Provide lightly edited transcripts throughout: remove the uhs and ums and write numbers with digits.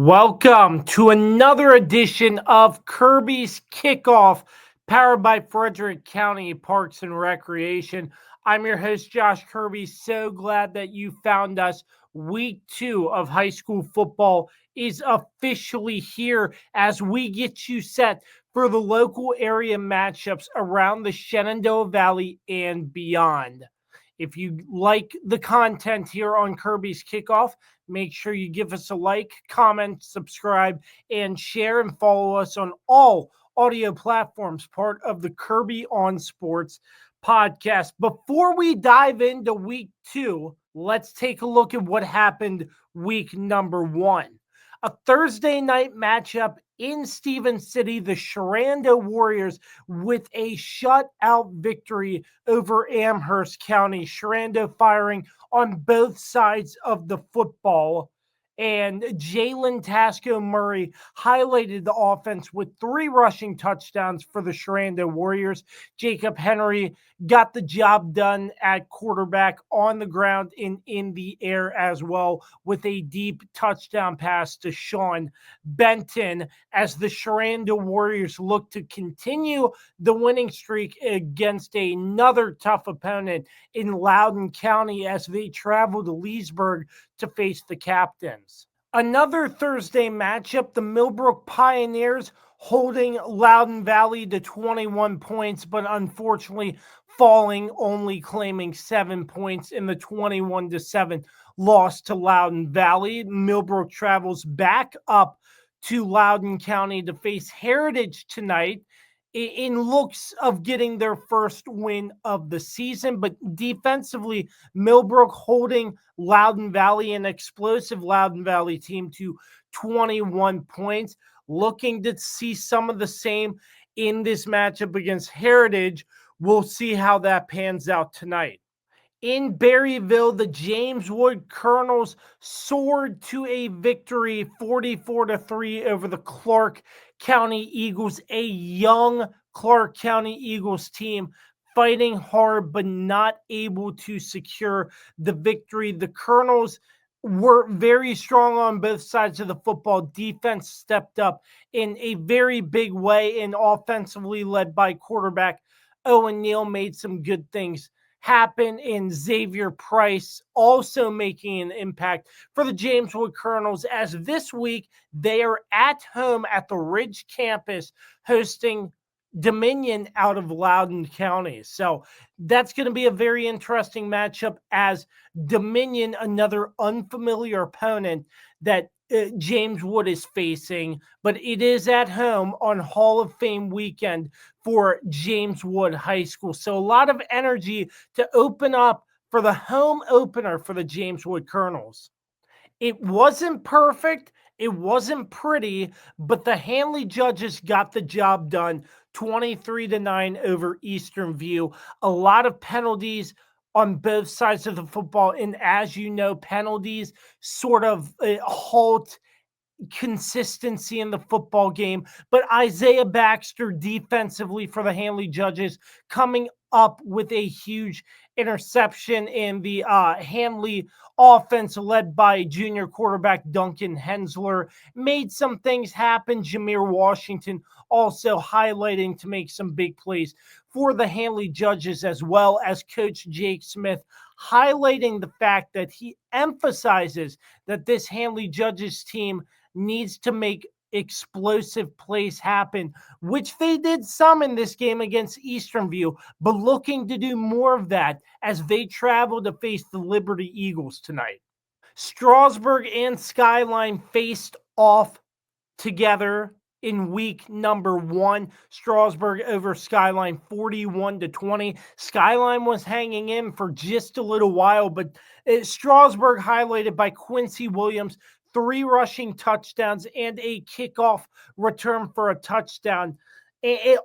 Welcome to another edition of Kirby's Kickoff, powered by Frederick County Parks and Recreation. I'm your host, Josh Kirby. So glad that you found us. Week 2 of high school football is officially here as we get you set for the local area matchups around the Shenandoah Valley and beyond. If you like the content here on Kirby's Kickoff, make sure you give us a like, comment, subscribe, and share, and follow us on all audio platforms, part of the Kirby on Sports podcast. Before we dive into week 2, let's take a look at what happened week number 1. A Thursday night matchup in Stevens City, the Sherando Warriors with a shutout victory over Amherst County. Sherando firing on both sides of the football. And Jalen Tasco Murray highlighted the offense with 3 rushing touchdowns for the Sherando Warriors. Jacob Henry got the job done at quarterback, on the ground and in the air as well, with a deep touchdown pass to Sean Benton as the Sherando Warriors look to continue the winning streak against another tough opponent in Loudoun County as they travel to Leesburg to face the Captains. Another Thursday matchup, the Millbrook Pioneers holding Loudoun Valley to 21 points, but unfortunately falling, only claiming 7 points in the 21-7 loss to Loudoun Valley. Millbrook travels back up to Loudoun County to face Heritage tonight in looks of getting their first win of the season. But defensively, Millbrook holding Loudoun Valley, an explosive Loudoun Valley team, to 21 points. Looking to see some of the same in this matchup against Heritage. We'll see how that pans out tonight. In Berryville, the James Wood Colonels soared to a victory 44-3 over the Clarke County Eagles, a young Clarke County Eagles team fighting hard but not able to secure the victory. The Colonels were very strong on both sides of the football. Defense stepped up in a very big way, and offensively led by quarterback Owen Neal made some good things happen, and Xavier Price also making an impact for the James Wood Colonels, as this week they are at home at the Ridge campus hosting Dominion out of Loudoun County. So that's going to be a very interesting matchup, as Dominion, another unfamiliar opponent that James Wood is facing, but it is at home on Hall of Fame weekend for James Wood High School. So a lot of energy to open up for the home opener for the James Wood Colonels. It wasn't perfect. It wasn't pretty, but the Handley judges got the job done 23-9 over Eastern View. A lot of penalties on both sides of the football. And as you know, penalties sort of halt consistency in the football game. But Isaiah Baxter defensively for the Handley judges coming up with a huge interception, in the Handley offense led by junior quarterback Duncan Hensler made some things happen. Jameer Washington also highlighting to make some big plays for the Handley judges, as well as Coach Jake Smith highlighting the fact that he emphasizes that this Handley judges team needs to make explosive plays happen, which they did some in this game against Eastern View, but looking to do more of that as they travel to face the Liberty Eagles tonight. Strasburg and Skyline faced off together in week number 1. Strasburg over Skyline 41-20. Skyline was hanging in for just a little while, but Strasburg highlighted by Quincy Williams, 3 rushing touchdowns and a kickoff return for a touchdown.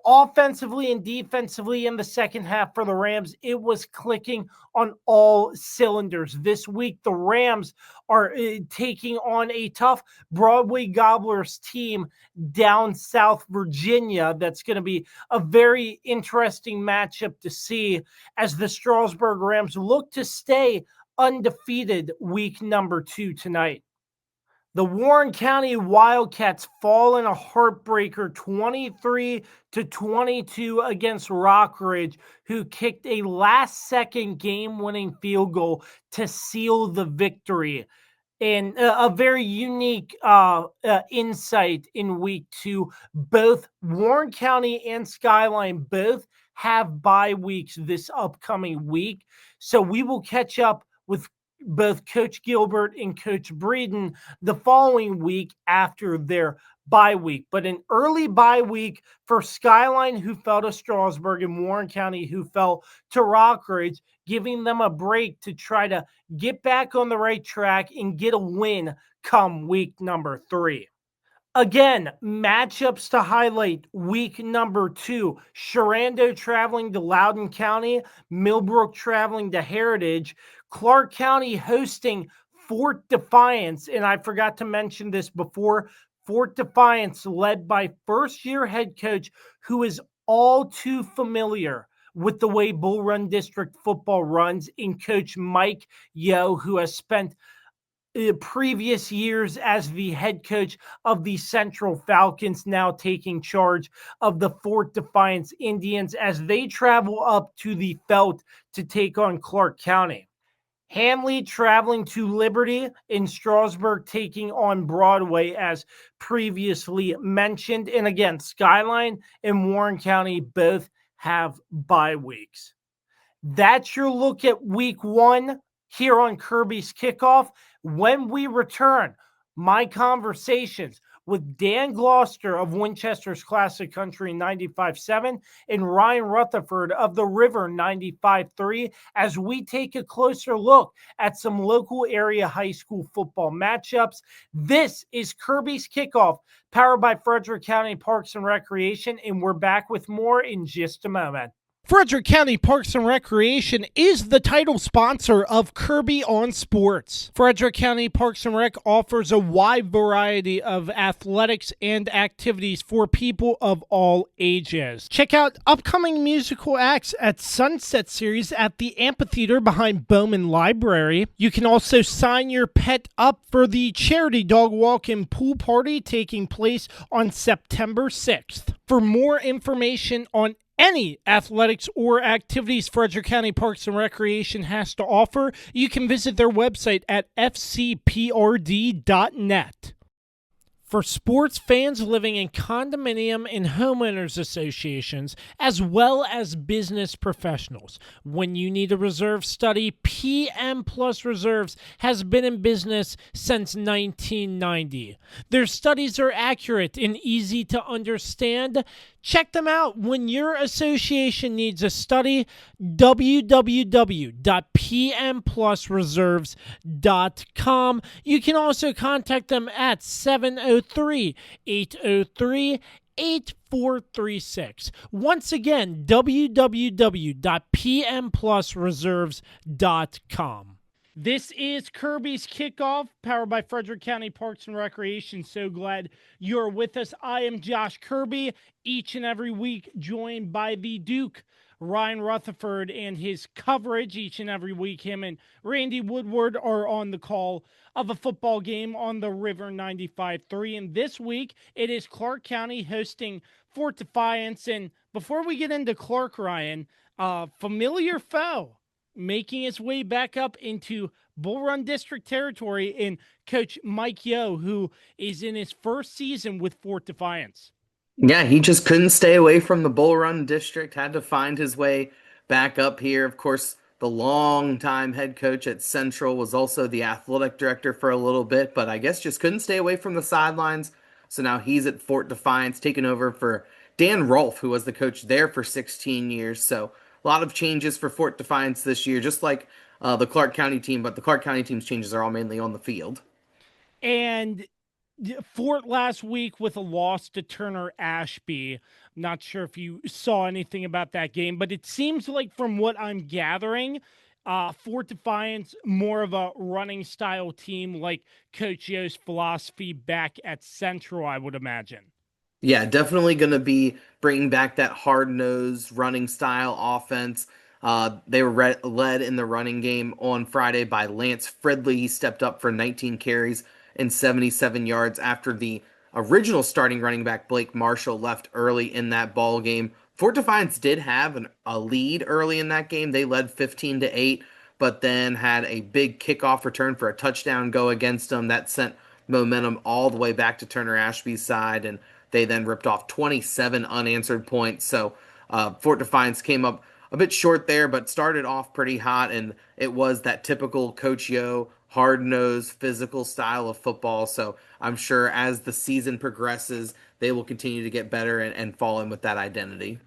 Offensively and defensively in the second half for the Rams, it was clicking on all cylinders. This week, the Rams are taking on a tough Broadway Gobblers team down South Virginia. That's going to be a very interesting matchup to see, as the Strasburg Rams look to stay undefeated week number 2 tonight. The Warren County Wildcats fall in a heartbreaker 23-22 against Rockridge, who kicked a last-second game-winning field goal to seal the victory. And a very unique insight in week 2. Both Warren County and Skyline both have bye weeks this upcoming week. So we will catch up with both Coach Gilbert and Coach Breeden the following week after their bye week. But an early bye week for Skyline, who fell to Strasburg, and Warren County, who fell to Rockridge, giving them a break to try to get back on the right track and get a win come week number 3. Again, matchups to highlight week number 2. Sherando traveling to Loudoun County, Millbrook traveling to Heritage, Clarke County hosting Fort Defiance. And I forgot to mention this before. Fort Defiance, led by first-year head coach who is all too familiar with the way Bull Run District football runs, in Coach Mike Yo, who has spent previous years as the head coach of the Central Falcons, now taking charge of the Fort Defiance Indians as they travel up to the Felt to take on Clarke County. Handley traveling to Liberty, in Strasburg taking on Broadway, as previously mentioned. And again, Skyline and Warren County both have bye weeks. That's your look at week 1 here on Kirby's Kickoff. When we return, my conversations with Dan Gloster of Winchester's Classic Country 95.7 and Ryan Rutherford of the River 95.3, as we take a closer look at some local area high school football matchups. This is Kirby's Kickoff, powered by Frederick County Parks and Recreation, and we're back with more in just a moment. Frederick County Parks and Recreation is the title sponsor of Kirby on Sports. Frederick County Parks and Rec offers a wide variety of athletics and activities for people of all ages. Check out upcoming musical acts at Sunset Series at the amphitheater behind Bowman Library. You can also sign your pet up for the charity dog walk and pool party taking place on September 6th. For more information on any athletics or activities Frederick County Parks and Recreation has to offer, you can visit their website at fcprd.net. For sports fans living in condominium and homeowners associations, as well as business professionals, when you need a reserve study, PM Plus Reserves has been in business since 1990. Their studies are accurate and easy to understand. Check them out when your association needs a study. www.pmplusreserves.com. You can also contact them at 703-803-8436. Once again, www.pmplusreserves.com. This is Kirby's Kickoff, powered by Frederick County Parks and Recreation. So glad you're with us. I am Josh Kirby, each and every week joined by the Duke, Ryan Rutherford, and his coverage each and every week. Him and Randy Woodward are on the call of a football game on the River 95.3. And this week, it is Clarke County hosting Fort Defiance. And before we get into Clarke, Ryan, familiar foe making its way back up into Bull Run District territory in Coach Mike Yo, who is in his first season with Fort Defiance. Yeah, he just couldn't stay away from the Bull Run District, had to find his way back up here. Of course, the longtime head coach at Central was also the athletic director for a little bit, but I guess just couldn't stay away from the sidelines. So now he's at Fort Defiance, taking over for Dan Rolfe, who was the coach there for 16 years. So a lot of changes for Fort Defiance this year, just like the Clarke County team, but the Clarke County team's changes are all mainly on the field. And Fort last week with a loss to Turner Ashby. Not sure if you saw anything about that game, but it seems like from what I'm gathering, Fort Defiance more of a running style team like Coach Yo's philosophy back at Central, I would imagine. Yeah, definitely going to be bringing back that hard-nosed running style offense. They were led in the running game on Friday by Lance Fridley. He stepped up for 19 carries yards after the original starting running back Blake Marshall left early in that ball game. Fort Defiance did have a lead early in that game. They led 15-8, but then had a big kickoff return for a touchdown go against them. That sent momentum all the way back to Turner Ashby's side, and they then ripped off 27 unanswered points. So Fort Defiance came up a bit short there, but started off pretty hot, and it was that typical Coach Yo hard-nosed, physical style of football. So I'm sure as the season progresses, they will continue to get better and fall in with that identity.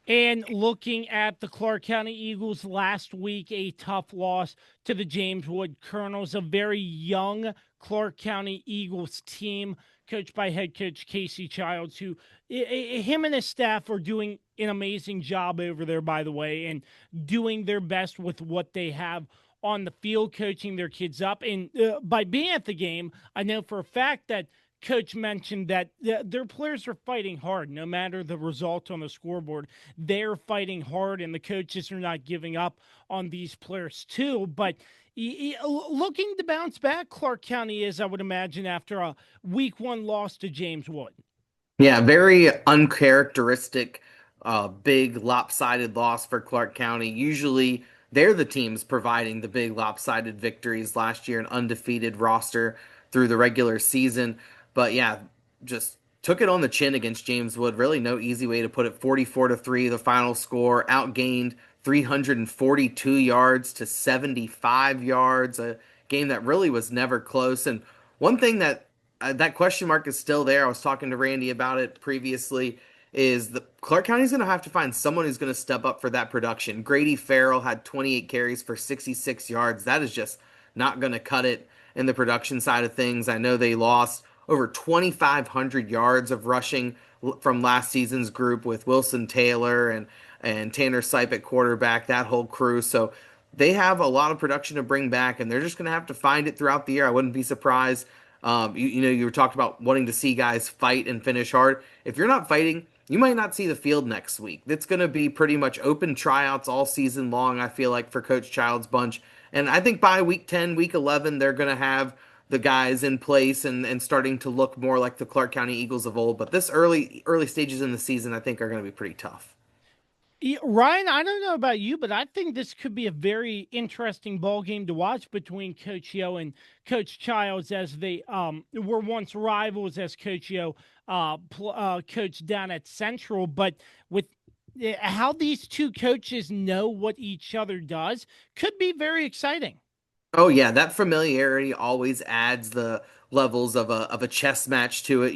And looking at the Clarke County Eagles last week, a tough loss to the James Wood Colonels, a very young Clarke County Eagles team coached by head coach Casey Childs, who him and his staff are doing an amazing job over there, by the way, and doing their best with what they have on the field, coaching their kids up. And by being at the game, I know for a fact that Coach mentioned that their players are fighting hard, no matter the result on the scoreboard. They're fighting hard, and the coaches are not giving up on these players too. But looking to bounce back, Clarke County is, I would imagine, after a week 1 loss to James Wood. Yeah, very uncharacteristic, big lopsided loss for Clarke County. Usually they're the teams providing the big lopsided victories. Last year, an undefeated roster through the regular season. But yeah, just took it on the chin against James Wood. Really no easy way to put it. 44-3, the final score. Outgained 342 yards to 75 yards. A game that really was never close. And one thing that question mark is still there. I was talking to Randy about it previously. Is the Clarke County's going to have to find someone who's going to step up for that production. Grady Farrell had 28 carries for 66 yards. That is just not going to cut it in the production side of things. I know they lost over 2,500 yards of rushing from last season's group with Wilson Taylor and Tanner Sipe at quarterback, that whole crew. So they have a lot of production to bring back, and they're just going to have to find it throughout the year. I wouldn't be surprised. You were talking about wanting to see guys fight and finish hard. If you're not fighting, you might not see the field next week. It's going to be pretty much open tryouts all season long, I feel like, for Coach Child's bunch. And I think by week 10, week 11, they're going to have the guys in place and starting to look more like the Clarke County Eagles of old. But this early stages in the season, I think, are going to be pretty tough. Ryan, I don't know about you, but I think this could be a very interesting ball game to watch between Coach Yo and Coach Childs, as they were once rivals, as Coach Yo coached down at Central. But with how these two coaches know what each other does, could be very exciting. Oh yeah, that familiarity always adds the levels of a chess match to it.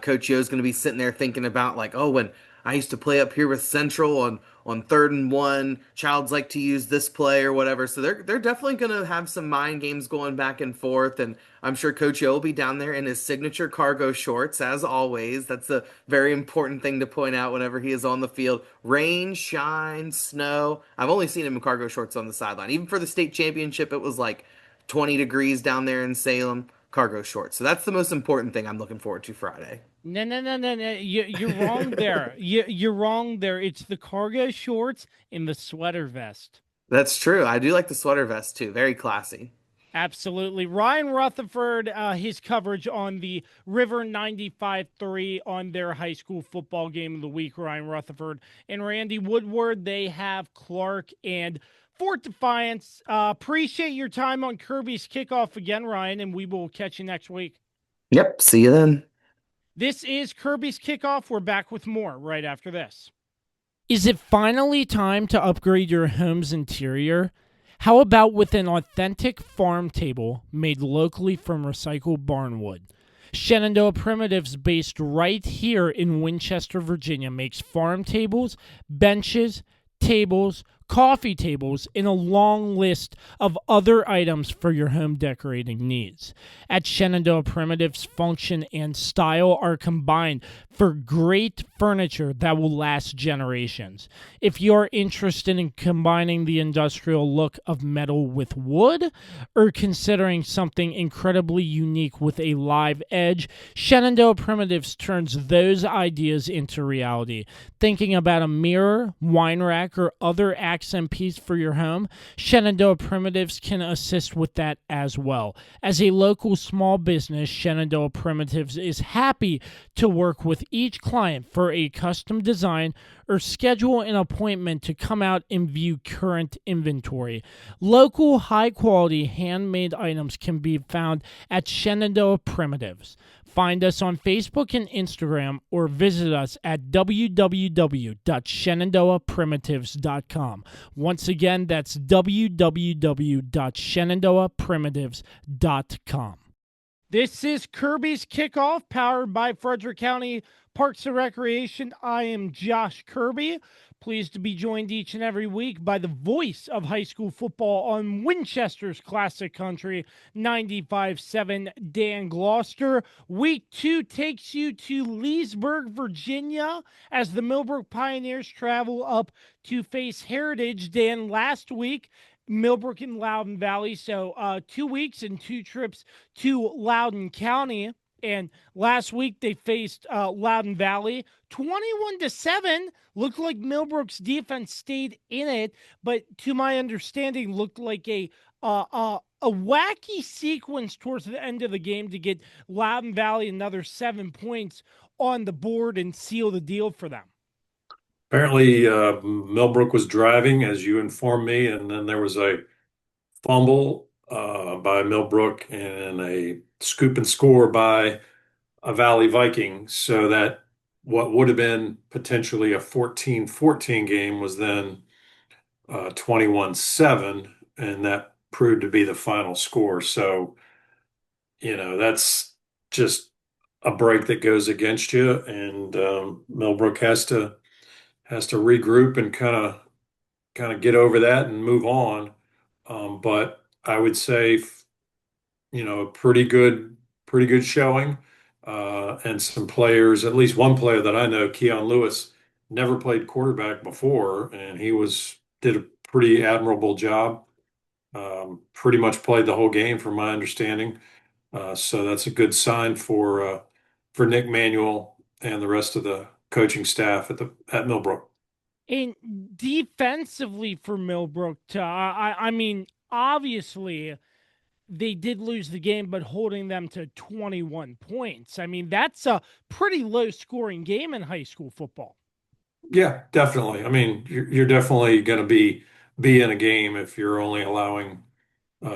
Coach Yo's going to be sitting there thinking about like, oh, when I used to play up here with Central on 3rd and 1, Child's like to use this play or whatever. So they're definitely going to have some mind games going back and forth, and I'm sure Coach Yo will be down there in his signature cargo shorts as always. That's a very important thing to point out whenever he is on the field. Rain, shine, snow. I've only seen him in cargo shorts on the sideline. Even for the state championship, it was like 20 degrees down there in Salem. Cargo shorts. So that's the most important thing I'm looking forward to Friday. No. You're wrong there. You're wrong there. It's the cargo shorts and the sweater vest. That's true. I do like the sweater vest too. Very classy. Absolutely. Ryan Rutherford, his coverage on the River 95-3 on their high school football game of the week. Ryan Rutherford and Randy Woodward, they have Clarke and Fort Defiance. Appreciate your time on Kirby's Kickoff again, Ryan, and we will catch you next week. Yep. See you then. This is Kirby's Kickoff. We're back with more right after this. Is it finally time to upgrade your home's interior? How about with an authentic farm table made locally from recycled barnwood? Shenandoah Primitives, based right here in Winchester, Virginia, makes farm tables, benches, tables, coffee tables, and a long list of other items for your home decorating needs. At Shenandoah Primitives, function and style are combined for great furniture that will last generations. If you're interested in combining the industrial look of metal with wood, or considering something incredibly unique with a live edge, Shenandoah Primitives turns those ideas into reality. Thinking about a mirror, wine rack, or other accent piece for your home, Shenandoah Primitives can assist with that as well. As a local small business, Shenandoah Primitives is happy to work with each client for a custom design or schedule an appointment to come out and view current inventory. Local, high-quality, handmade items can be found at Shenandoah Primitives. Find us on Facebook and Instagram or visit us at www.shenandoahprimitives.com. Once again, that's www.shenandoahprimitives.com. This is Kirby's Kickoff, powered by Frederick County Parks and Recreation. I am Josh Kirby. Pleased to be joined each and every week by the voice of high school football on Winchester's Classic Country 95.7, Dan Gloster. Week 2 takes you to Leesburg, Virginia, as the Millbrook Pioneers travel up to face Heritage. Dan, last week, Millbrook and Loudoun Valley, so 2 weeks and 2 trips to Loudoun County. And last week they faced Loudoun Valley 21-7. Looked like Millbrook's defense stayed in it, but to my understanding, looked like a wacky sequence towards the end of the game to get Loudoun Valley another 7 points on the board and seal the deal for them. Apparently, Millbrook was driving, as you informed me, and then there was a fumble by Millbrook and a scoop and score by a Valley Viking, so that what would have been potentially a 14-14 game was then 21-7, and that proved to be the final score. So, that's just a break that goes against you, and Millbrook has to regroup and kind of get over that and move on. But I would say, a pretty good showing, and some players, at least one player that I know, Keon Lewis, never played quarterback before, and he did a pretty admirable job. Pretty much played the whole game, from my understanding. So that's a good sign for Nick Manuel and the rest of the coaching staff at Millbrook. And defensively for Millbrook, I mean, obviously they did lose the game, but holding them to 21 points. I mean, that's a pretty low scoring game in high school football. Yeah, definitely. I mean, you're definitely going to be in a game if you're only allowing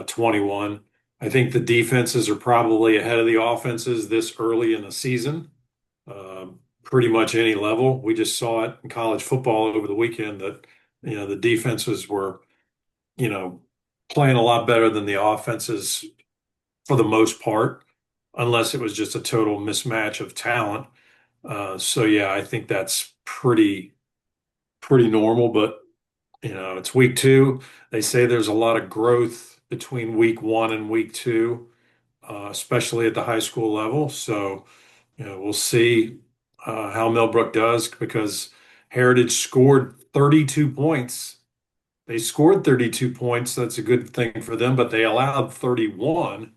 21. I think the defenses are probably ahead of the offenses this early in the season. Pretty much any level. We just saw it in college football over the weekend that, the defenses were, playing a lot better than the offenses for the most part, unless it was just a total mismatch of talent. So yeah, I think that's pretty normal, but it's week 2. They say there's a lot of growth between week 1 and week 2, especially at the high school level. So, we'll see how Millbrook does, because Heritage scored 32 points. They scored 32 points. That's a good thing for them, but they allowed 31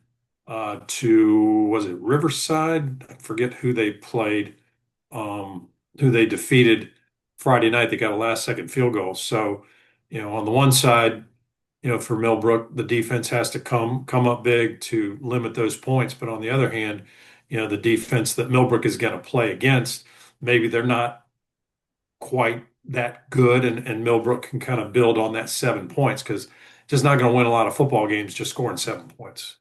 was it Riverside? I forget who they played, who they defeated Friday night. They got a last second field goal. So, on the one side, for Millbrook, the defense has to come up big to limit those points. But on the other hand, the defense that Millbrook is going to play against, maybe they're not quite that good, and Millbrook can kind of build on that 7 points, because just not going to win a lot of football games just scoring 7 points.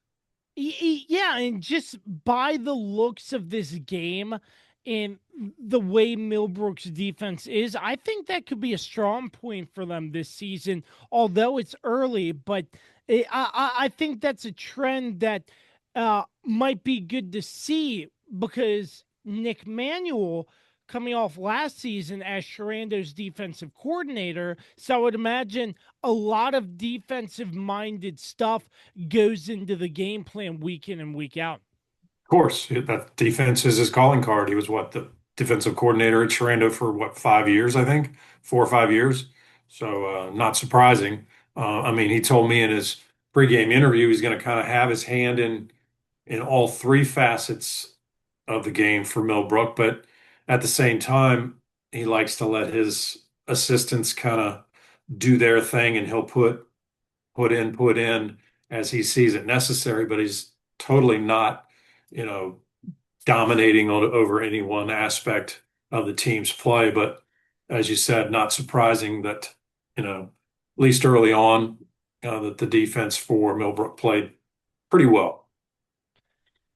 Yeah, and just by the looks of this game and the way Millbrook's defense is, I think that could be a strong point for them this season, although it's early. But I think that's a trend that might be good to see, because Nick Manuel, coming off last season as Sherando's defensive coordinator, so I would imagine a lot of defensive-minded stuff goes into the game plan week in and week out. Of course, that defense is his calling card. He was the defensive coordinator at Sherando for 5 years, I think, 4 or 5 years. So not surprising. I mean, he told me in his pregame interview he's going to kind of have his hand in all 3 facets of the game for Millbrook, but at the same time, he likes to let his assistants kind of do their thing, and he'll put in as he sees it necessary, but he's totally not, you know, dominating over any one aspect of the team's play. But as you said, not surprising that, at least early on, that the defense for Millbrook played pretty well.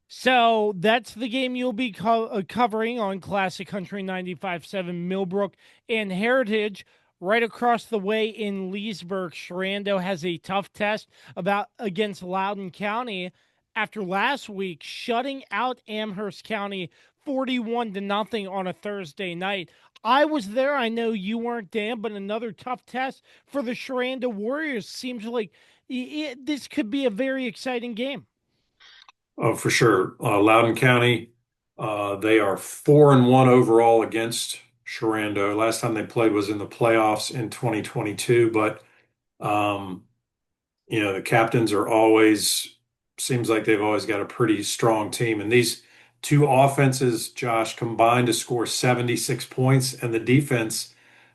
So that's the game you'll be covering on Classic Country 95.7 Millbrook and Heritage. Right across the way in Leesburg, Sherando has a tough test against Loudoun County after last week shutting out Amherst County 41-0 on a Thursday night. I was there. I know you weren't, Dan, but another tough test for the Sherando Warriors. Seems like this could be a very exciting game. Oh, for sure. Loudoun County, they are 4-1 overall against Sherando. Last time they played was in the playoffs in 2022, but um, the captains are always, seems like they've always got a pretty strong team. And these two offenses, Josh, combined to score 76 points, and the defense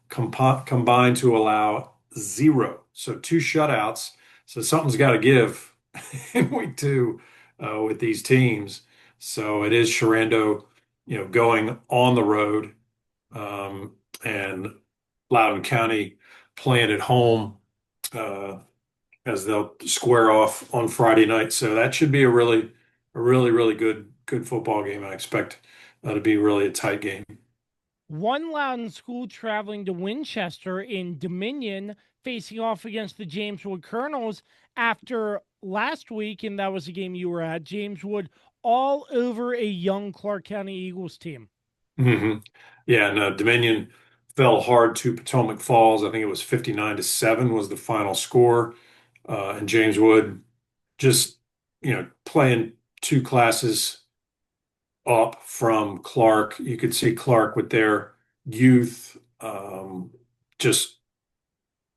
combined to allow 0. So 2 shutouts. So something's got to give in week 2 with these teams. So it is Sherando, going on the road, and Loudoun County playing at home. As they'll square off on Friday night. So that should be a really, really good football game. I expect that to be really a tight game. One Loudoun school traveling to Winchester in Dominion, facing off against the Jameswood Colonels after last week, and that was a game you were at. Jameswood all over a young Clarke County Eagles team. Mm-hmm. Yeah, no, Dominion fell hard to Potomac Falls. I think it was 59-7 was the final score. And James Wood just, playing 2 classes up from Clarke. You could see Clarke with their youth, just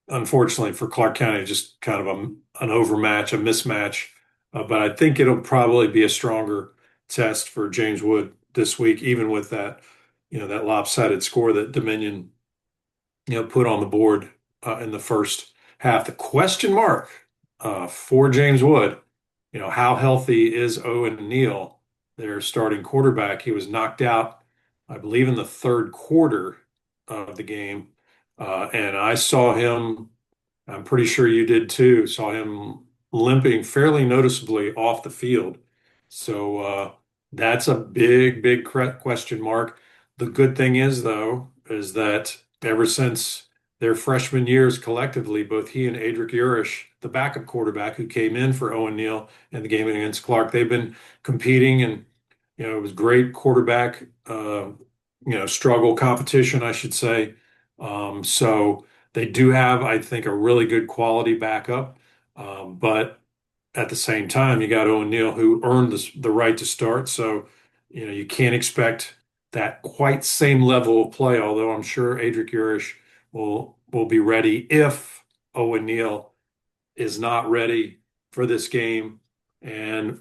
unfortunately for Clarke County, just kind of an overmatch, a mismatch. But I think it'll probably be a stronger test for James Wood this week, even with that, that lopsided score that Dominion, put on the board in the first half. The question mark for James Wood, how healthy is Owen Neal, their starting quarterback? He was knocked out, I believe, in the third quarter of the game. And I saw him, I'm pretty sure you did too, saw him limping fairly noticeably off the field. So that's a big question mark. The good thing is, though, is that ever since their freshman years collectively, both he and Adric Urish, the backup quarterback who came in for Owen Neal in the game against Clarke, they've been competing, and it was great quarterback, struggle competition, I should say. So they do have, I think, a really good quality backup. But at the same time, you got Owen Neal, who earned the right to start. So, you can't expect that quite same level of play, although I'm sure Adric Urish will be ready if Owen Neal is not ready for this game. And,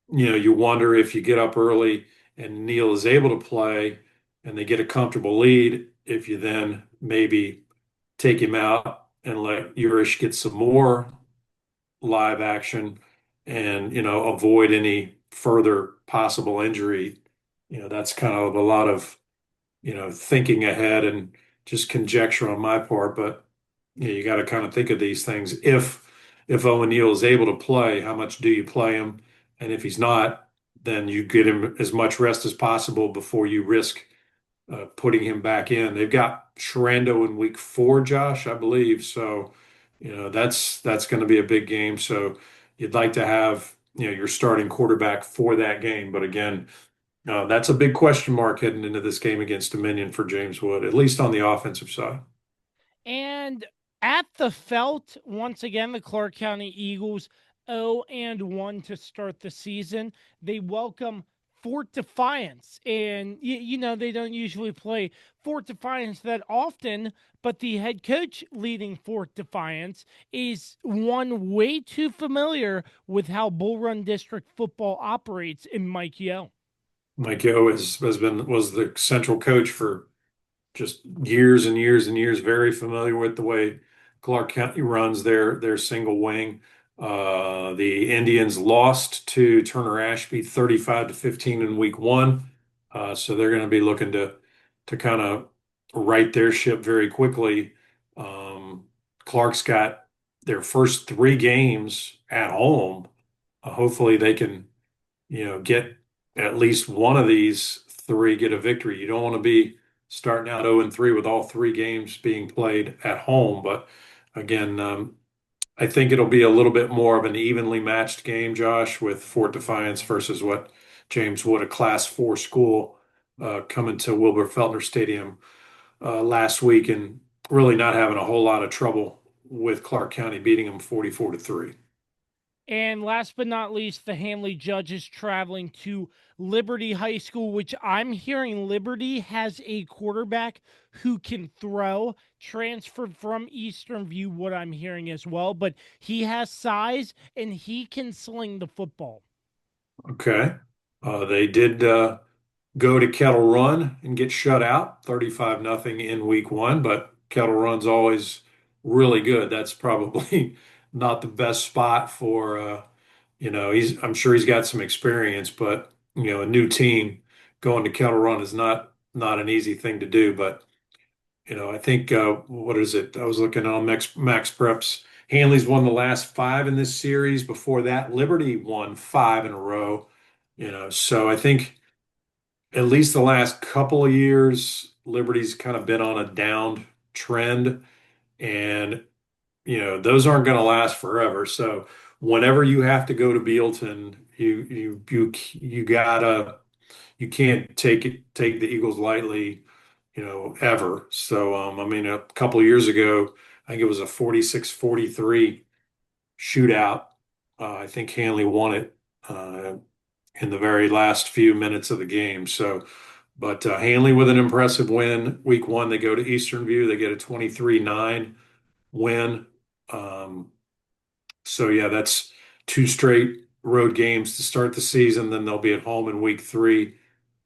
you wonder if you get up early and Neal is able to play and they get a comfortable lead, if you then maybe take him out and let Urish get some more live action and, avoid any further possible injury. That's kind of a lot of, thinking ahead and just conjecture on my part. But, you got to kind of think of these things. If Owen Neal is able to play, how much do you play him? And if he's not, then you get him as much rest as possible before you risk putting him back in. They've got Sherando in week 4, Josh, I believe. So, that's going to be a big game. So you'd like to have, your starting quarterback for that game. But again, that's a big question mark heading into this game against Dominion for James Wood, at least on the offensive side. And at the Felt, once again, the Clarke County Eagles 0-1 to start the season. They welcome Fort Defiance. And, they don't usually play Fort Defiance that often, but the head coach leading Fort Defiance is one way too familiar with how Bull Run District football operates in Mike Yo. Mike Yo was the central coach for just years and years and years, very familiar with the way Clarke County runs their single wing. The Indians lost to Turner Ashby 35-15 in week 1. So they're going to be looking to kind of right their ship very quickly. Clarke's got their first 3 games at home. Hopefully they can, get at least one of these 3, get a victory. You don't want to be starting out 0-3 with all 3 games being played at home. But again, I think it'll be a little bit more of an evenly matched game, Josh, with Fort Defiance versus what James Wood, a Class 4 school, coming to Wilbur Feltner Stadium last week and really not having a whole lot of trouble with Clarke County beating them 44-3. And last but not least, the Handley Judges traveling to Liberty High School, which I'm hearing Liberty has a quarterback who can throw, transferred from Eastern View, what I'm hearing as well. But he has size and he can sling the football. Okay. They did go to Kettle Run and get shut out 35-0 in week 1, but Kettle Run's always really good. That's probably not the best spot for I'm sure he's got some experience, but a new team going to Kettle Run is not an easy thing to do. But I think what is it? I was looking on Max Preps. Handley's won the last 5 in this series. Before that, Liberty won 5 in a row. So I think at least the last couple of years, Liberty's kind of been on a down trend, and those aren't going to last forever. So whenever you have to go to Bealton, you can't take the Eagles lightly, ever. So a couple of years ago, I think it was a 46-43 shootout. I think Handley won it in the very last few minutes of the game. So, but Handley with an impressive win. Week 1, they go to Eastern View. They get a 23-9 win. So yeah, that's 2 straight road games to start the season. Then they'll be at home in week 3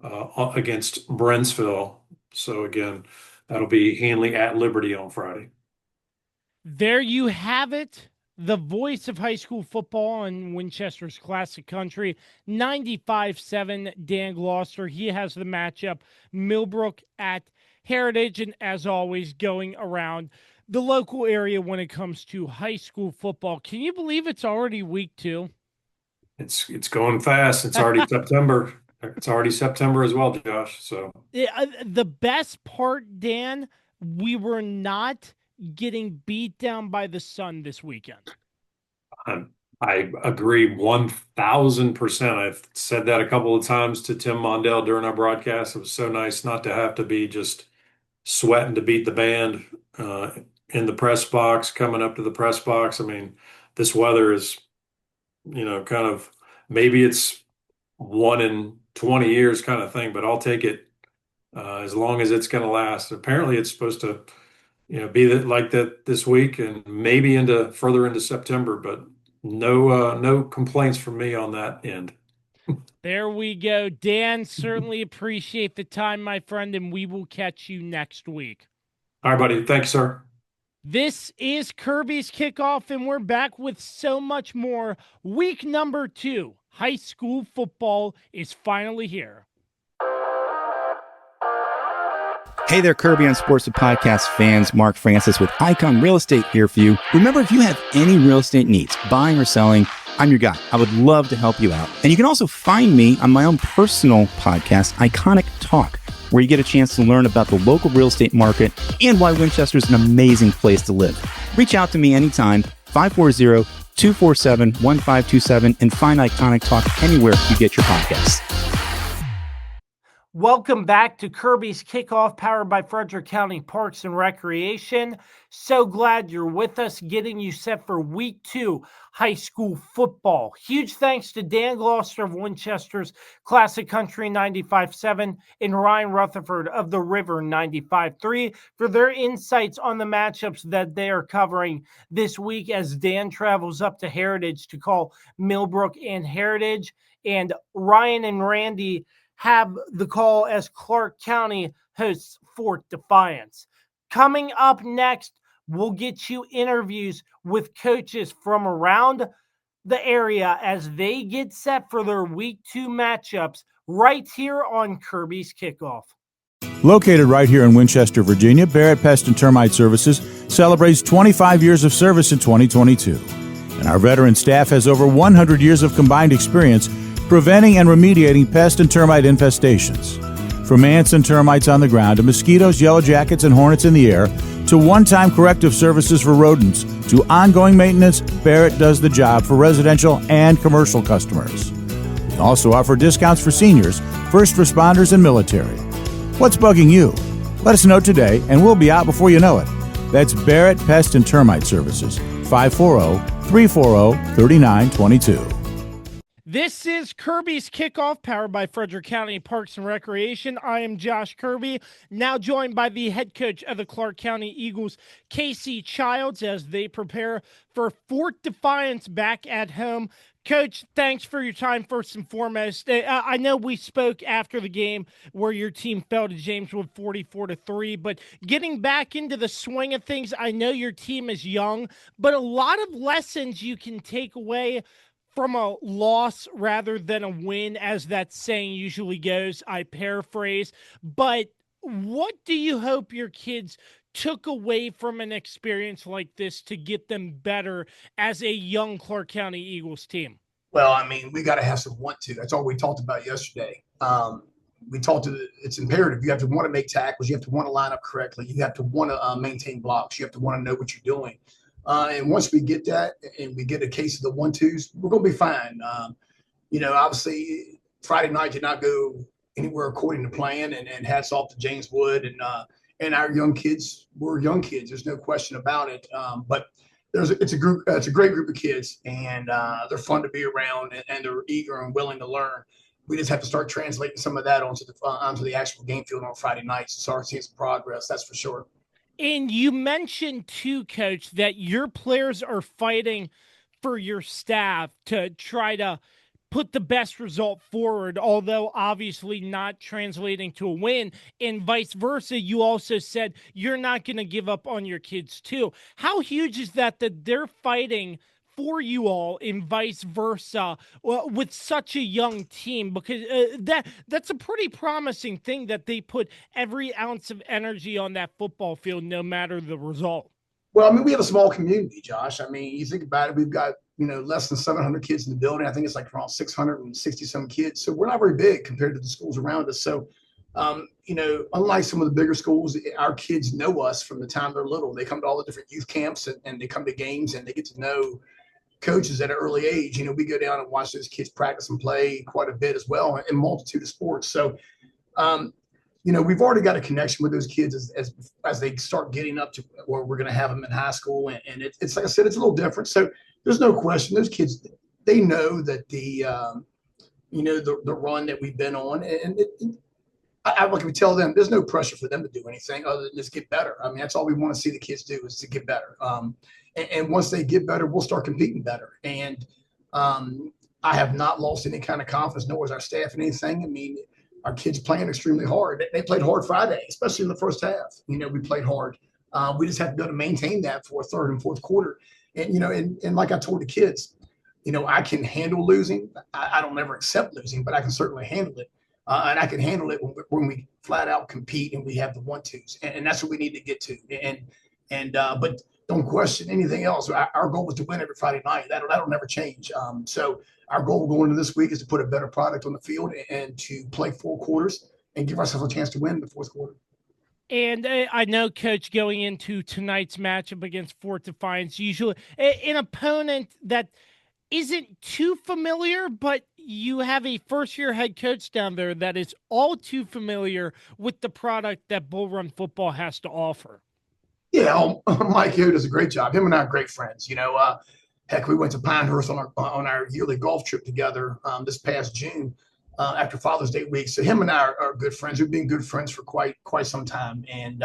against Brentsville. So again, that'll be Handley at Liberty on Friday. There you have it. The voice of high school football in Winchester's Classic Country, 95-7, Dan Gloster. He has the matchup, Millbrook at Heritage, and as always, going around the local area when it comes to high school football. Can you believe it's already week 2? It's going fast. It's already September. It's already September as well, Josh. So the best part, Dan, we were not getting beat down by the sun this weekend. I agree 1,000%. I've said that a couple of times to Tim Mondell during our broadcast. It was so nice not to have to be just sweating to beat the band in the press box, coming up to the press box. I mean, this weather is, kind of, maybe it's 1 in 20 years kind of thing, but I'll take it as long as it's going to last. Apparently it's supposed to, be like that this week and maybe further into September, but no complaints from me on that end. There we go. Dan, certainly appreciate the time, my friend, and we will catch you next week. All right, buddy. Thanks, sir. This is Kirby's Kickoff, and we're back with so much more. Week number 2, high school football is finally here. Hey there, Kirby on Sports with Podcast fans. Mark Francis with Icon Real Estate here for you. Remember, if you have any real estate needs, buying or selling, I'm your guy. I would love to help you out. And you can also find me on my own personal podcast, Iconic Talk, where you get a chance to learn about the local real estate market and why Winchester is an amazing place to live. Reach out to me anytime, 540-247-1527, and find Iconic Talk anywhere you get your podcasts. Welcome back to Kirby's Kickoff, powered by Frederick County Parks and Recreation. So glad you're with us, getting you set for week 2 high school football. Huge thanks to Dan Gloster of Winchester's Classic Country 95.7 and Ryan Rutherford of the River 95.3 for their insights on the matchups that they are covering this week as Dan travels up to Heritage to call Millbrook and Heritage, and Ryan and Randy have the call as Clarke County hosts Fort Defiance. Coming up next, We'll get you interviews with coaches from around the area as they get set for their Week 2 matchups right here on Kirby's Kickoff. Located right here in Winchester, Virginia, Barrett Pest and Termite Services celebrates 25 years of service in 2022. And our veteran staff has over 100 years of combined experience preventing and remediating pest and termite infestations. From ants and termites on the ground to mosquitoes, yellow jackets, and hornets in the air, to one-time corrective services for rodents, to ongoing maintenance, Barrett does the job for residential and commercial customers. We also offer discounts for seniors, first responders, and military. What's bugging you? Let us know today, and we'll be out before you know it. That's Barrett Pest and Termite Services, 540-340-3922. This is Kirby's Kickoff, powered by Frederick County Parks and Recreation. I am Josh Kirby, now joined by the head coach of the Clarke County Eagles, Casey Childs, as they prepare for Fort Defiance back at home. Coach, thanks for your time, first and foremost. I know we spoke after the game where your team fell to Jameswood 44-3, but getting back into the swing of things, I know your team is young, but a lot of lessons you can take away from a loss rather than a win, as that saying usually goes. I paraphrase. But what do you hope your kids took away from an experience like this to get them better as a young Clarke County Eagles team? Well, I mean, we got to have some want to. That's all we talked about yesterday. It's imperative. You have to want to make tackles. You have to want to line up correctly. You have to want to maintain blocks. You have to want to know what you're doing. And once we get that and we get a case of the 1-2s, we're going to be fine. Obviously, Friday night did not go anywhere according to plan, and hats off to James Wood and our young kids. We're young kids. There's no question about it. But it's a great group of kids, and they're fun to be around, and they're eager and willing to learn. We just have to start translating some of that onto the actual game field on Friday nights and start seeing some progress. That's for sure. And you mentioned too, Coach, that your players are fighting for your staff to try to put the best result forward, although obviously not translating to a win, and vice versa. You also said you're not going to give up on your kids too. How huge is that they're fighting for you all and vice versa with such a young team? Because that's a pretty promising thing that they put every ounce of energy on that football field, no matter the result. Well, I mean, we have a small community, Josh. I mean, you think about it, we've got, less than 700 kids in the building. I think it's like around 660 some kids. So we're not very big compared to the schools around us. So, unlike some of the bigger schools, our kids know us from the time they're little. They come to all the different youth camps and they come to games and they get to know coaches at an early age. We go down and watch those kids practice and play quite a bit as well in a multitude of sports. So, we've already got a connection with those kids as they start getting up to where we're going to have them in high school. And it's like I said, it's a little different. So there's no question. Those kids, they know that the run that we've been on, and I can tell them there's no pressure for them to do anything other than just get better. I mean, that's all we want to see the kids do is to get better. And once they get better, we'll start competing better. And I have not lost any kind of confidence, nor has our staff in anything. I mean, our kids playing extremely hard. They played hard Friday, especially in the first half. We played hard. We just have to be able to maintain that for a third and fourth quarter. And, and like I told the kids, I can handle losing. I don't ever accept losing, but I can certainly handle it. And I can handle it when we flat out compete and we have the 1-2s. And that's what we need to get to. But don't question anything else. Our goal was to win every Friday night. That'll never change. So our goal going into this week is to put a better product on the field and to play 4 quarters and give ourselves a chance to win in the fourth quarter. And I know, Coach, going into tonight's matchup against Fort Defiance, usually an opponent that isn't too familiar, but you have a first-year head coach down there that is all too familiar with the product that Bull Run football has to offer. Yeah, Mike Hill does a great job. Him and I are great friends. Heck, we went to Pinehurst on our yearly golf trip together this past June after Father's Day week. So him and I are good friends. We've been good friends for quite some time, and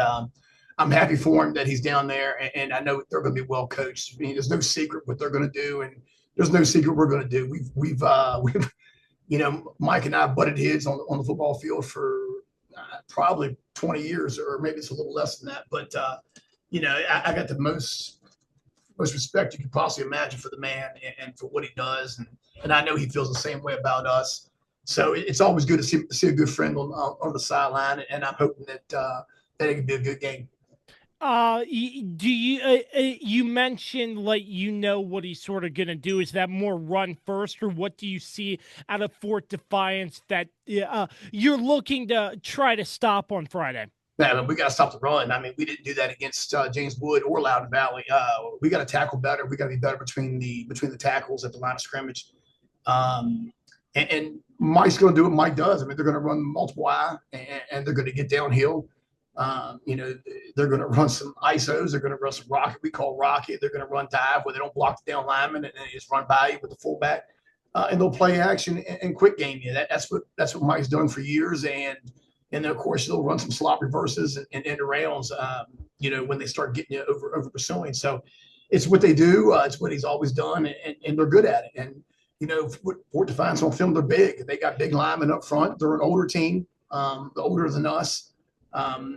I'm happy for him that he's down there. And I know they're going to be well coached. I mean, there's no secret what they're going to do, and there's no secret we're going to do. We've Mike and I butted heads on the football field for probably 20 years, or maybe it's a little less than that. But I got the most respect you could possibly imagine for the man and for what he does, and I know he feels the same way about us. So it's always good to see a good friend on the sideline, and I'm hoping that it can be a good game. Do you you mentioned what he's sort of gonna do? Is that more run first, or what do you see out of Fort Defiance that you're looking to try to stop on Friday? Yeah, but we got to stop the run. I mean, we didn't do that against James Wood or Loudoun Valley. We got to tackle better. We got to be better between the tackles at the line of scrimmage. And Mike's going to do what Mike does. I mean, they're going to run multiple eye, and they're going to get downhill. They're going to run some ISOs. They're going to run some rocket. We call rocket. They're going to run dive where they don't block the down lineman and they just run by you with the fullback. And they'll play action and quick game you. That's what Mike's done for years. And then of course they'll run some slot reverses and end arounds. When they start getting you over pursuing. So it's what they do. It's what he's always done, and they're good at it. And Fort Defiance on film, they're big. They got big linemen up front. They're an older team, older than us.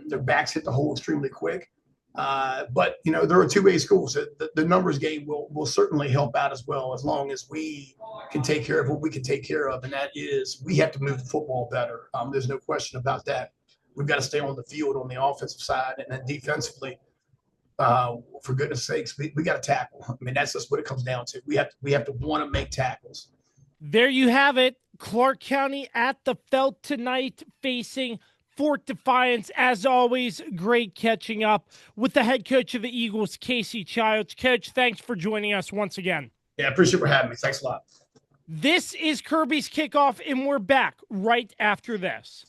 Their backs hit the hole extremely quick. But they're a two-way school, so the numbers game will certainly help out as well, as long as we can take care of what we can take care of, and that is we have to move the football better. There's no question about that. We've got to stay on the field on the offensive side, and then defensively, for goodness sakes, we got to tackle. I mean, that's just what it comes down to. We have to want to make tackles. There you have it. Clarke County at the Felt tonight, facing Fort Defiance. As always, great catching up with the head coach of the Eagles, Casey Childs. Coach, thanks for joining us once again. Yeah, I appreciate you for having me. Thanks a lot. This is Kirby's Kickoff, and we're back right after this.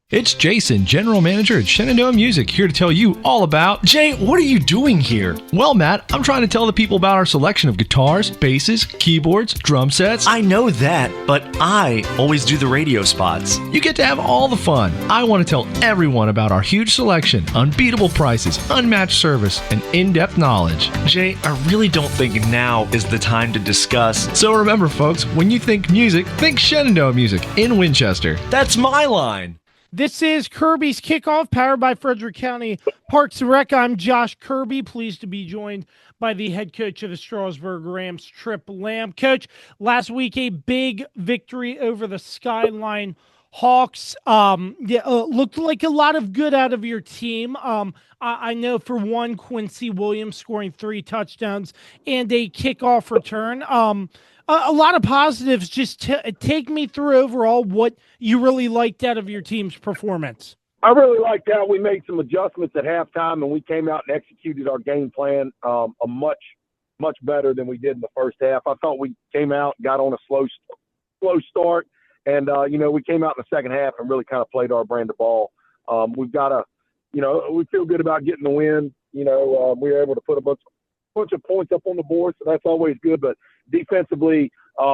It's Jason, General Manager at Shenandoah Music, here to tell you all about... Jay, what are you doing here? Well, Matt, I'm trying to tell the people about our selection of guitars, basses, keyboards, drum sets. I know that, but I always do the radio spots. You get to have all the fun. I want to tell everyone about our huge selection, unbeatable prices, unmatched service, and in-depth knowledge. Jay, I really don't think now is the time to discuss. So remember, folks, when you think music, think Shenandoah Music in Winchester. That's my line. This is Kirby's Kickoff, powered by Frederick County Parks and Rec. I'm Josh Kirby, pleased to be joined by the head coach of the Strasburg Rams, Trip Lamb. Coach, last week a big victory over the Skyline Hawks. Looked like a lot of good out of your team. I know for one, Quincy Williams scoring 3 touchdowns and a kickoff return. A lot of positives. Just take me through overall what you really liked out of your team's performance. I really liked how we made some adjustments at halftime, and we came out and executed our game plan a much better than we did in the first half. I thought we came out, got on a slow start, and we came out in the second half and really kind of played our brand of ball. We've got to, we feel good about getting the win. We were able to put a bunch of points up on the board, so that's always good. But defensively,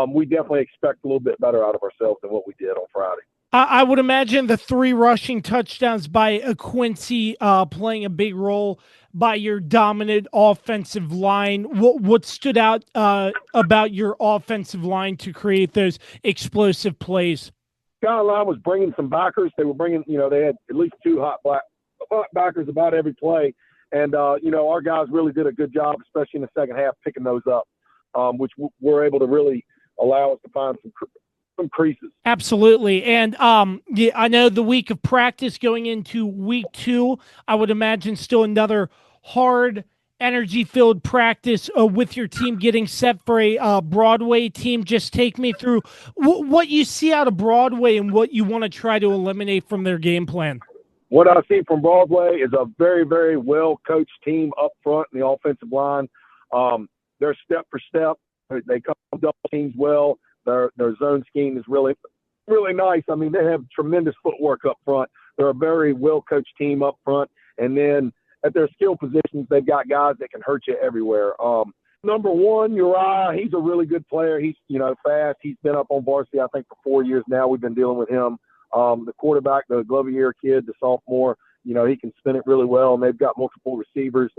we definitely expect a little bit better out of ourselves than what we did on Friday. I would imagine the 3 rushing touchdowns by Quincy playing a big role by your dominant offensive line. What stood out about your offensive line to create those explosive plays? Skyline was bringing some backers. They were bringing, they had at least 2 hot backers about every play. And, our guys really did a good job, especially in the second half, picking those up, which were able to really allow us to find some creases. Absolutely. And I know the week of practice going into week 2, I would imagine still another hard, energy-filled practice with your team getting set for a Broadway team. Just take me through what you see out of Broadway and what you want to try to eliminate from their game plan. What I see from Broadway is a very, very well-coached team up front in the offensive line. They're step for step. They come double teams well. Their zone scheme is really, really nice. I mean, they have tremendous footwork up front. They're a very well-coached team up front. And then at their skill positions, they've got guys that can hurt you everywhere. Number 1, Uriah, he's a really good player. He's, fast. He's been up on varsity, I think, for 4 years now. We've been dealing with him. The quarterback, the Glover kid, the sophomore, he can spin it really well, and they've got multiple receivers.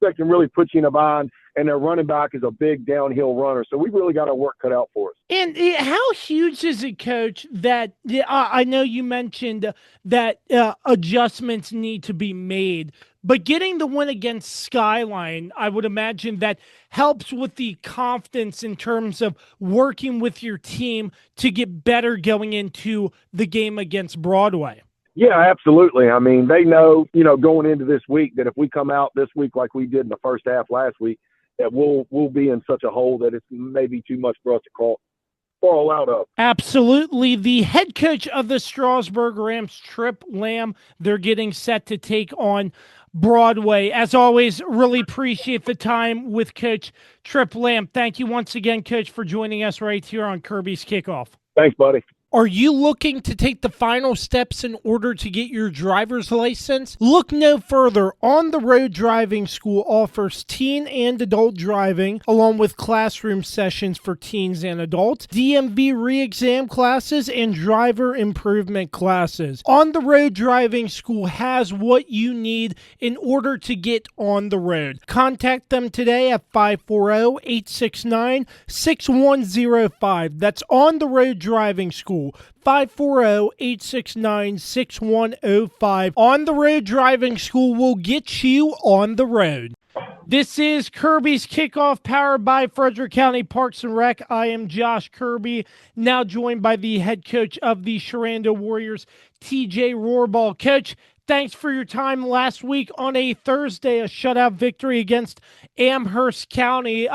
that can really put you in a bind, and their running back is a big downhill runner. So we really got our work cut out for us. And how huge is it, Coach, that I know you mentioned that adjustments need to be made, but getting the win against Skyline, I would imagine that helps with the confidence in terms of working with your team to get better going into the game against Broadway. Yeah, absolutely. I mean, they know, going into this week that if we come out this week like we did in the first half last week, that we'll be in such a hole that it's maybe too much for us to fall out of. Absolutely. The head coach of the Strasburg Rams, Trip Lamb, they're getting set to take on Broadway. As always, really appreciate the time with Coach Trip Lamb. Thank you once again, Coach, for joining us right here on Kirby's Kickoff. Thanks, buddy. Are you looking to take the final steps in order to get your driver's license? Look no further. On the Road Driving School offers teen and adult driving, along with classroom sessions for teens and adults, DMV re-exam classes, and driver improvement classes. On the Road Driving School has what you need in order to get on the road. Contact them today at 540-869-6105. That's On the Road Driving School. 540-869-6105. On the Road Driving School will get you on the road. This is Kirby's Kickoff, powered by Frederick County Parks and Rec. I am Josh Kirby, now joined by the head coach of the Sherando Warriors, TJ Rohrbal. Coach, thanks for your time last week on a Thursday, a shutout victory against Amherst County.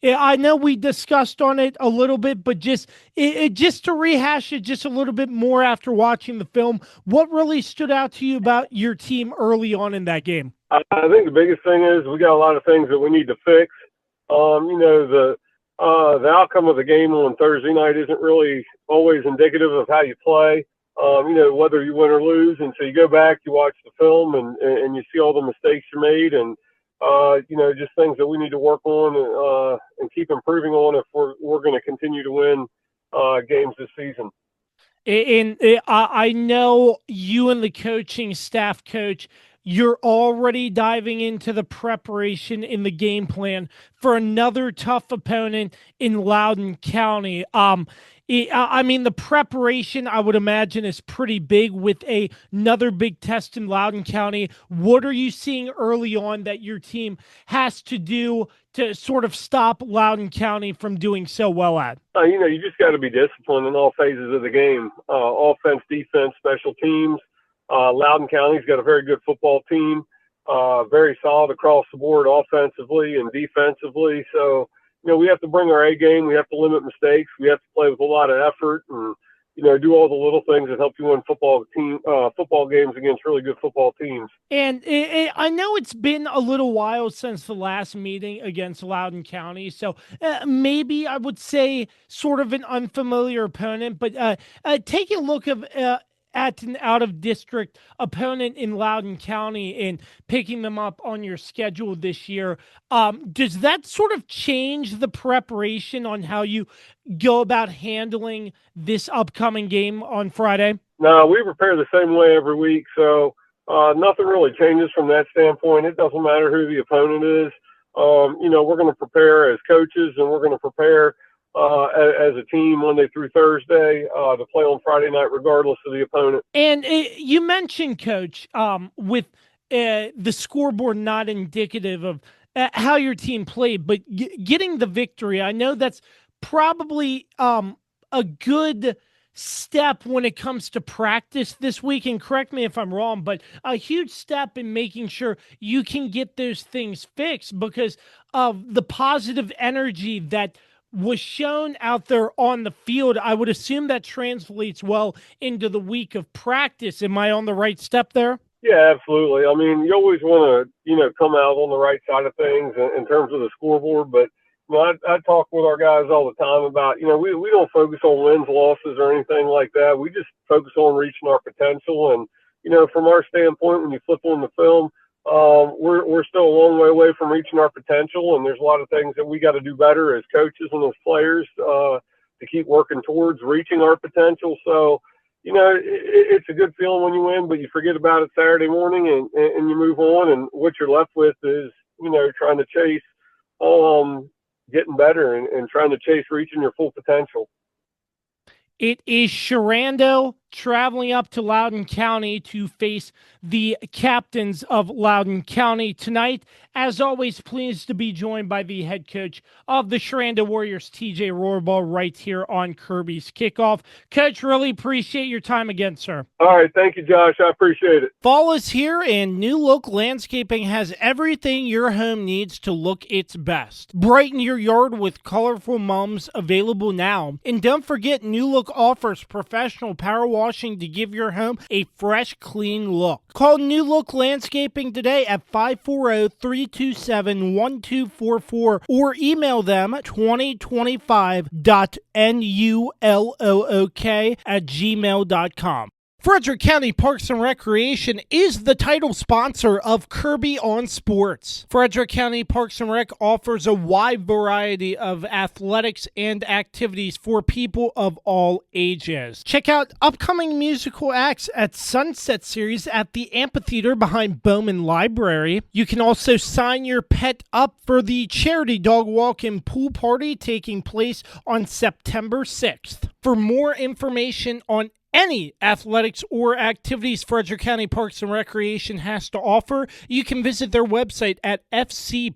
I know we discussed on it a little bit, but just to rehash it just a little bit more after watching the film, what really stood out to you about your team early on in that game? I think the biggest thing is we got a lot of things that we need to fix. The outcome of the game on Thursday night isn't really always indicative of how you play. Whether you win or lose. And so you go back, you watch the film, and you see all the mistakes you made, and just things that we need to work on and keep improving on if we're going to continue to win games this season. And I know you and the coaching staff, Coach, you're already diving into the preparation in the game plan for another tough opponent in Loudoun County. The preparation, I would imagine, is pretty big with another big test in Loudoun County. What are you seeing early on that your team has to do to sort of stop Loudoun County from doing so well at? You just got to be disciplined in all phases of the game, offense, defense, special teams. Loudoun County's got a very good football team, very solid across the board offensively and defensively. So, we have to bring our A game. We have to limit mistakes. We have to play with a lot of effort and, do all the little things that help you win football games against really good football teams. And I know it's been a little while since the last meeting against Loudoun County, so maybe I would say sort of an unfamiliar opponent, but take a look at an out-of-district opponent in Loudoun County and picking them up on your schedule this year. Does that sort of change the preparation on how you go about handling this upcoming game on Friday? No, we prepare the same way every week, so nothing really changes from that standpoint. It doesn't matter who the opponent is. We're going to prepare as coaches, and we're going to prepare as a team Monday through Thursday to play on Friday night regardless of the opponent. And you mentioned, Coach, with the scoreboard not indicative of how your team played, but getting the victory, I know that's probably a good step when it comes to practice this week, and correct me if I'm wrong, but a huge step in making sure you can get those things fixed because of the positive energy that was shown out there on the field. I would assume that translates well into the week of practice. Am I on the right step there? Yeah, absolutely. I mean, you always want to, come out on the right side of things in terms of the scoreboard. But, I talk with our guys all the time about, we don't focus on wins, losses, or anything like that. We just focus on reaching our potential. And, from our standpoint, when you flip on the film, we're still a long way away from reaching our potential, and there's a lot of things that we got to do better as coaches and as players to keep working towards reaching our potential. So, it's a good feeling when you win, but you forget about it Saturday morning and you move on, and what you're left with is trying to chase getting better and trying to chase reaching your full potential. It is Sherando traveling up to Loudoun County to face the captains of Loudoun County tonight. As always, pleased to be joined by the head coach of the Sherando Warriors, TJ Rohrball, right here on Kirby's Kickoff. Coach, really appreciate your time again, sir. All right. Thank you, Josh. I appreciate it. Fall is here, and New Look Landscaping has everything your home needs to look its best. Brighten your yard with colorful mums available now. And don't forget, New Look offers professional power washing to give your home a fresh, clean look. Call New Look Landscaping today at 540-327-1244 or email them at 2025.nullook@gmail.com. Frederick County Parks and Recreation is the title sponsor of Kirby on Sports. Frederick County Parks and Rec offers a wide variety of athletics and activities for people of all ages. Check out upcoming musical acts at Sunset Series at the amphitheater behind Bowman Library. You can also sign your pet up for the charity dog walk and pool party taking place on September 6th. For more information on any athletics or activities Frederick County Parks and Recreation has to offer, you can visit their website at fcprd.net.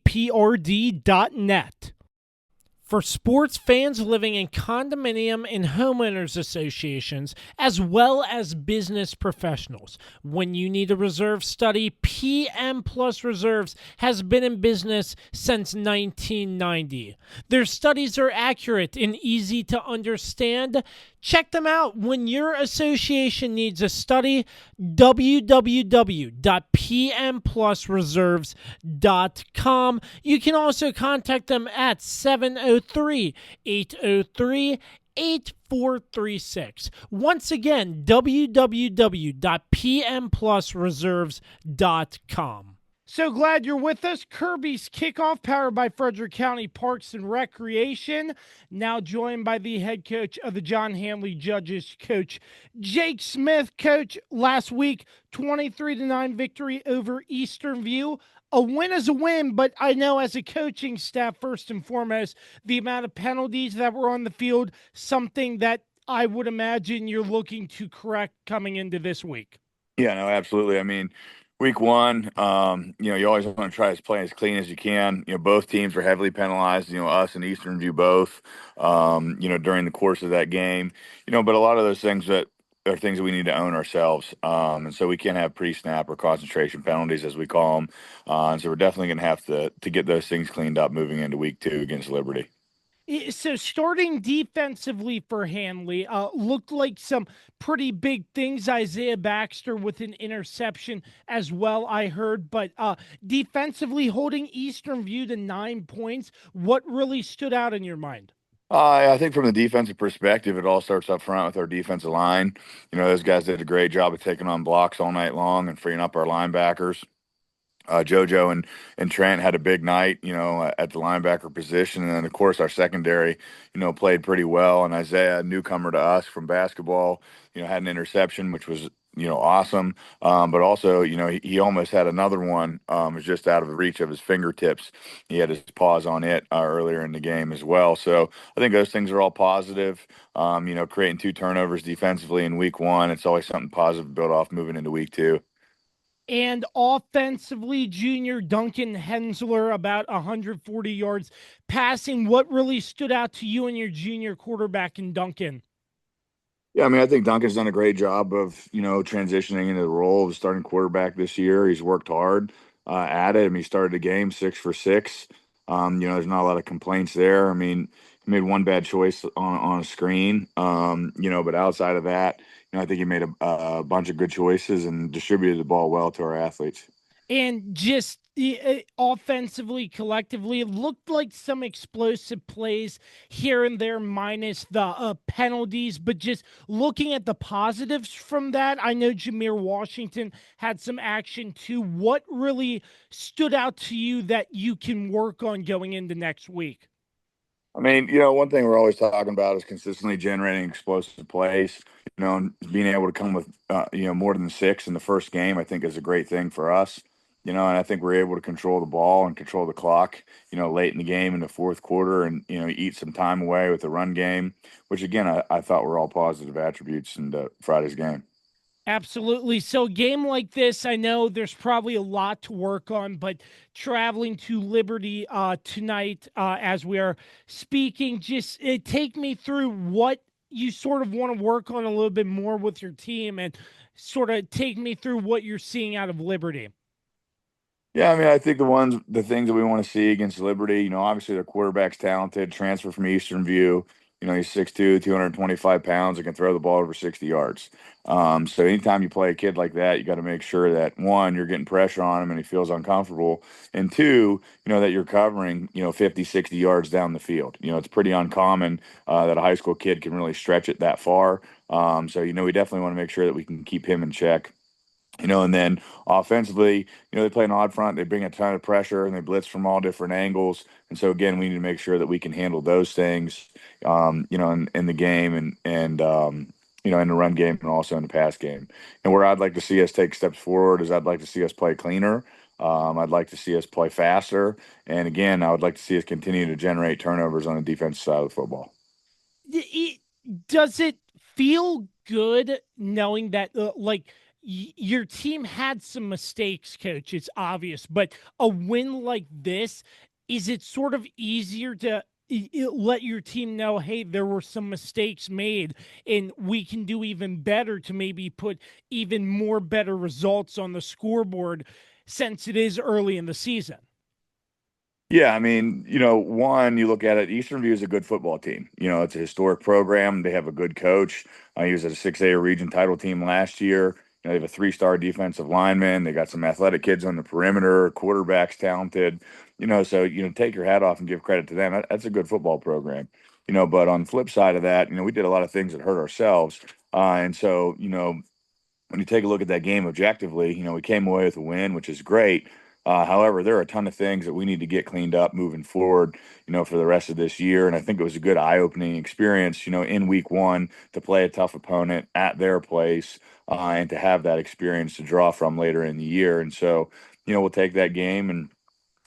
For sports fans living in condominium and homeowners associations, as well as business professionals, when you need a reserve study, PM Plus Reserves has been in business since 1990. Their studies are accurate and easy to understand. Check them out when your association needs a study. www.pmplusreserves.com. You can also contact them at 703-803-8436. Once again, www.pmplusreserves.com. So glad you're with us. Kirby's Kickoff, powered by Frederick County Parks and Recreation. Now joined by the head coach of the John Handley Judges, Coach Jake Smith. Coach, last week, 23-9 victory over Eastern View. A win is a win, but I know as a coaching staff, first and foremost, the amount of penalties that were on the field, something that I would imagine you're looking to correct coming into this week. Yeah, no, absolutely. I mean, week one, you always want to try to play as clean as you can. Both teams were heavily penalized, us and Eastern View both, during the course of that game. But a lot of those things that are things that we need to own ourselves. And so we can't have pre-snap or concentration penalties, as we call them. And so we're definitely going to have to get those things cleaned up moving into week 2 against Liberty. So starting defensively for Handley, looked like some pretty big things. Isaiah Baxter with an interception as well, I heard. But defensively holding Eastern View to 9 points, what really stood out in your mind? I think from the defensive perspective, it all starts up front with our defensive line. Those guys did a great job of taking on blocks all night long and freeing up our linebackers. JoJo and Trent had a big night, at the linebacker position. And then, of course, our secondary, played pretty well. And Isaiah, a newcomer to us from basketball, had an interception, which was, awesome. But also, he almost had another one, was just out of the reach of his fingertips. He had his paws on it earlier in the game as well. So I think those things are all positive. Creating 2 turnovers defensively in week 1, it's always something positive to build off moving into week 2. And offensively, junior Duncan Hensler, about 140 yards passing. What really stood out to you and your junior quarterback in Duncan? Yeah, I think Duncan's done a great job of, transitioning into the role of starting quarterback this year. He's worked hard at it. He started the game 6 for 6. There's not a lot of complaints there. He made one bad choice on a screen, but outside of that, I think he made a bunch of good choices and distributed the ball well to our athletes. And just offensively, collectively, it looked like some explosive plays here and there, minus the penalties. But just looking at the positives from that, I know Jameer Washington had some action too. What really stood out to you that you can work on going into next week? One thing we're always talking about is consistently generating explosive plays. Being able to come with, more than 6 in the first game, I think is a great thing for us. and I think we're able to control the ball and control the clock, late in the game in the fourth quarter and, eat some time away with the run game, which again, I thought were all positive attributes in Friday's game. Absolutely. So, a game like this, I know there's probably a lot to work on, but traveling to Liberty tonight as we are speaking, just take me through what you sort of want to work on a little bit more with your team and sort of take me through what you're seeing out of Liberty. Yeah, I mean, I think the things that we want to see against Liberty, obviously their quarterback's talented, transfer from Eastern View. He's 6'2", 225 pounds, and can throw the ball over 60 yards. So anytime you play a kid like that, you got to make sure that, one, you're getting pressure on him and he feels uncomfortable, and two, that you're covering, 50, 60 yards down the field. It's pretty uncommon that a high school kid can really stretch it that far. So, we definitely want to make sure that we can keep him in check. And then offensively, they play an odd front. They bring a ton of pressure and they blitz from all different angles. And so, again, we need to make sure that we can handle those things, in the game and in the run game and also in the pass game. And where I'd like to see us take steps forward is I'd like to see us play cleaner. I'd like to see us play faster. And, again, I would like to see us continue to generate turnovers on the defensive side of the football. Does it feel good knowing that, your team had some mistakes, Coach? It's obvious, but a win like this, is it sort of easier to let your team know, hey, there were some mistakes made and we can do even better to maybe put even more better results on the scoreboard since it is early in the season? Yeah, I mean, one, you look at it, Eastern View is a good football team. It's a historic program. They have a good coach. He was at a 6A region title team last year. They have a 3-star defensive lineman. They got some athletic kids on the perimeter, quarterback's talented, so, take your hat off and give credit to them. That's a good football program, but on the flip side of that, we did a lot of things that hurt ourselves. And so, when you take a look at that game objectively, we came away with a win, which is great. However, there are a ton of things that we need to get cleaned up moving forward, for the rest of this year. And I think it was a good eye-opening experience, in week one to play a tough opponent at their place and to have that experience to draw from later in the year. And so, we'll take that game and,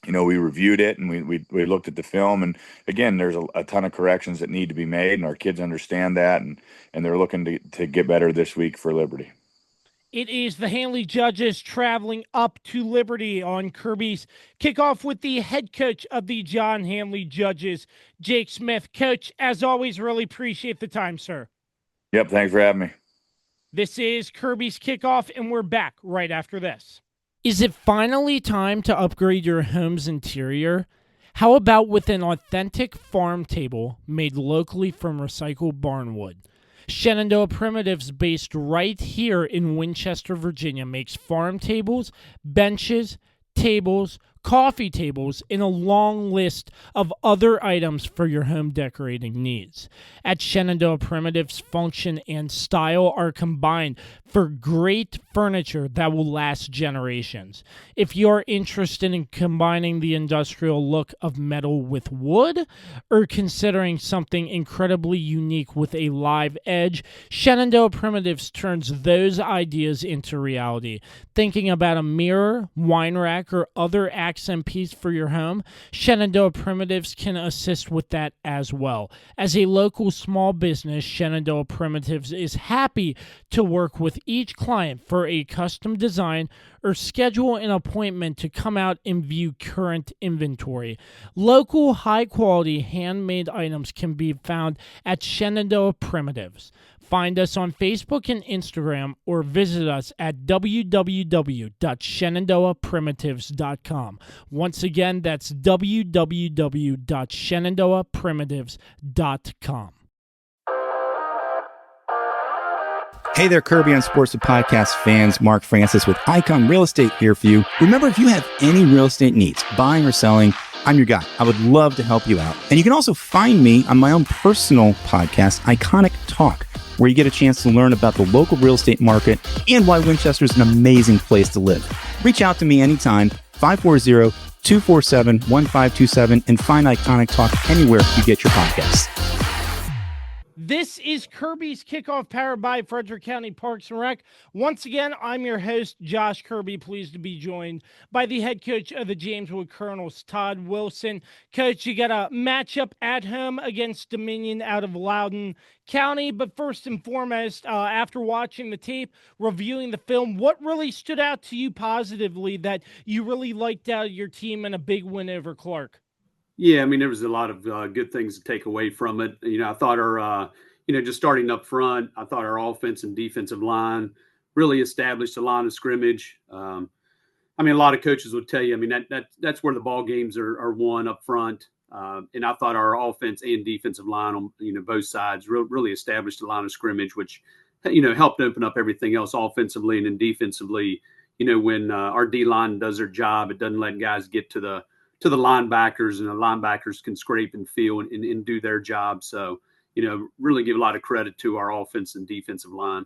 we reviewed it and we looked at the film. And again, there's a ton of corrections that need to be made, and our kids understand that. And they're looking to get better this week for Liberty. It is the Handley Judges traveling up to Liberty on Kirby's Kickoff with the head coach of the John Handley Judges, Jake Smith. Coach, as always, really appreciate the time, sir. Yep, thanks for having me. This is Kirby's Kickoff, and we're back right after this. Is it finally time to upgrade your home's interior? How about with an authentic farm table made locally from recycled barnwood? Shenandoah Primitives, based right here in Winchester, Virginia, makes farm tables, benches, tables, coffee tables, and a long list of other items for your home decorating needs. At Shenandoah Primitives, function and style are combined for great furniture that will last generations. If you're interested in combining the industrial look of metal with wood, or considering something incredibly unique with a live edge, Shenandoah Primitives turns those ideas into reality. Thinking about a mirror, wine rack, or other accent piece for your home, Shenandoah Primitives can assist with that as well. As a local small business, Shenandoah Primitives is happy to work with each client for a custom design or schedule an appointment to come out and view current inventory. Local, high-quality, handmade items can be found at Shenandoah Primitives. Find us on Facebook and Instagram or visit us at www.shenandoahprimitives.com. Once again, that's www.shenandoahprimitives.com. Hey there, Kirby on Sports the Podcast fans. Mark Francis with Icon Real Estate here for you. Remember, if you have any real estate needs, buying or selling, I'm your guy. I would love to help you out. And you can also find me on my own personal podcast, Iconic Talk, where you get a chance to learn about the local real estate market and why Winchester is an amazing place to live. Reach out to me anytime, 540-247-1527, and find Iconic Talk anywhere you get your podcasts. This is Kirby's Kickoff, powered by Frederick County Parks and Rec. Once again, I'm your host, Josh Kirby, pleased to be joined by the head coach of the James Wood Colonels, Todd Wilson. Coach, you got a matchup at home against Dominion out of Loudoun County. But first and foremost, after watching the tape, reviewing the film, what really stood out to you positively that you really liked out of your team in a big win over Clarke? Yeah, I mean, there was a lot of good things to take away from it. I thought our, just starting up front, I thought our offense and defensive line really established a line of scrimmage. A lot of coaches would tell you, that's where the ball games are won up front. And I thought our offense and defensive line on, both sides really established a line of scrimmage, which, helped open up everything else offensively and then defensively. When our D line does their job, it doesn't let guys get to the linebackers, and the linebackers can scrape and feel and do their job. So, really give a lot of credit to our offense and defensive line.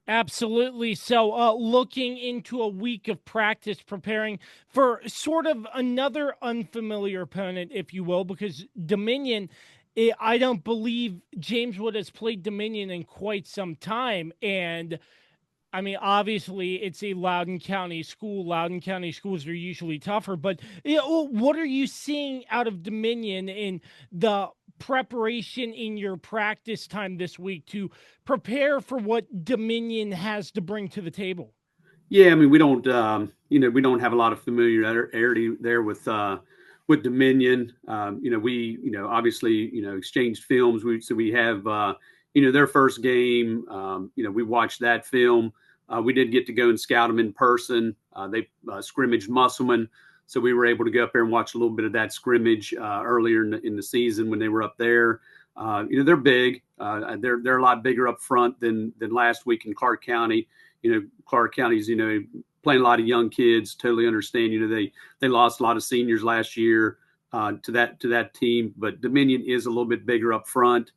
Absolutely. So looking into a week of practice, preparing for sort of another unfamiliar opponent, if you will, because Dominion, I don't believe James Wood has played Dominion in quite some time. And obviously it's a Loudoun County school. Loudoun County schools are usually tougher, but what are you seeing out of Dominion in the preparation in your practice time this week to prepare for what Dominion has to bring to the table? Yeah, we don't, we don't have a lot of familiarity there with Dominion. We, obviously, exchanged films. We have, their first game. We watched that film. We did get to go and scout them in person. They scrimmaged Musselman, so we were able to go up there and watch a little bit of that scrimmage earlier in the season when they were up there. They're big. They're a lot bigger up front than last week in Clarke County. Clarke County's playing a lot of young kids. Totally understand. They lost a lot of seniors last year to that team, but Dominion is a little bit bigger up front.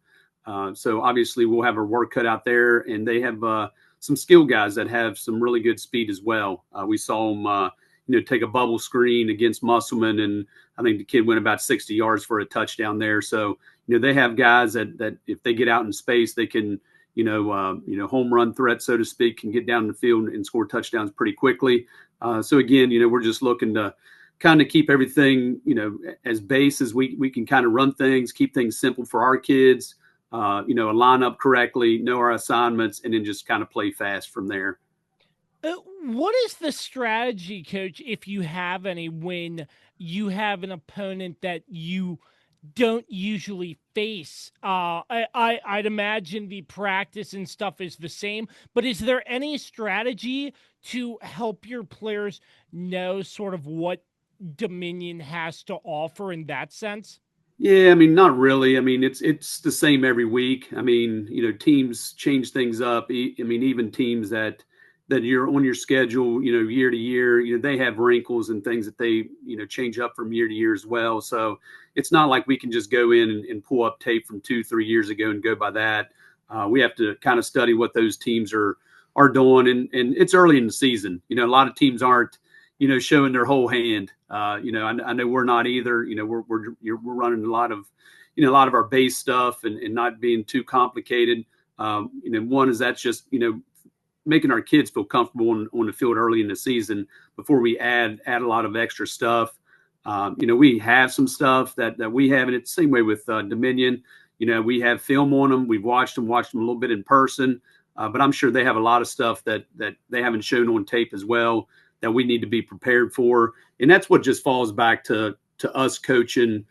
So obviously we'll have our work cut out there, and they have some skill guys that have some really good speed as well. We saw them, take a bubble screen against Musselman, and I think the kid went about 60 yards for a touchdown there. So, they have guys that if they get out in space, they can, home run threat, so to speak, can get down the field and score touchdowns pretty quickly. So again, we're just looking to kind of keep everything, as base as we can kind of run things, keep things simple for our kids. Line up correctly, know our assignments, and then just kind of play fast from there. What is the strategy, Coach, if you have any, when you have an opponent that you don't usually face? I'd imagine the practice and stuff is the same, but is there any strategy to help your players know sort of what Dominion has to offer in that sense? Yeah, not really. It's the same every week. Teams change things up. Even teams that you're on your schedule, year to year, they have wrinkles and things that they, change up from year to year as well. So it's not like we can just go in and pull up tape from 2-3 years ago and go by that. We have to kind of study what those teams are doing. And it's early in the season. A lot of teams aren't, showing their whole hand. I know we're not either. We're running a lot of our base stuff and not being too complicated. One is that's just, making our kids feel comfortable on the field early in the season before we add a lot of extra stuff. We have some stuff that we have, and it's the same way with Dominion. We have film on them. We've watched them a little bit in person, but I'm sure they have a lot of stuff that they haven't shown on tape as well that we need to be prepared for. And that's what just falls back to us coaching,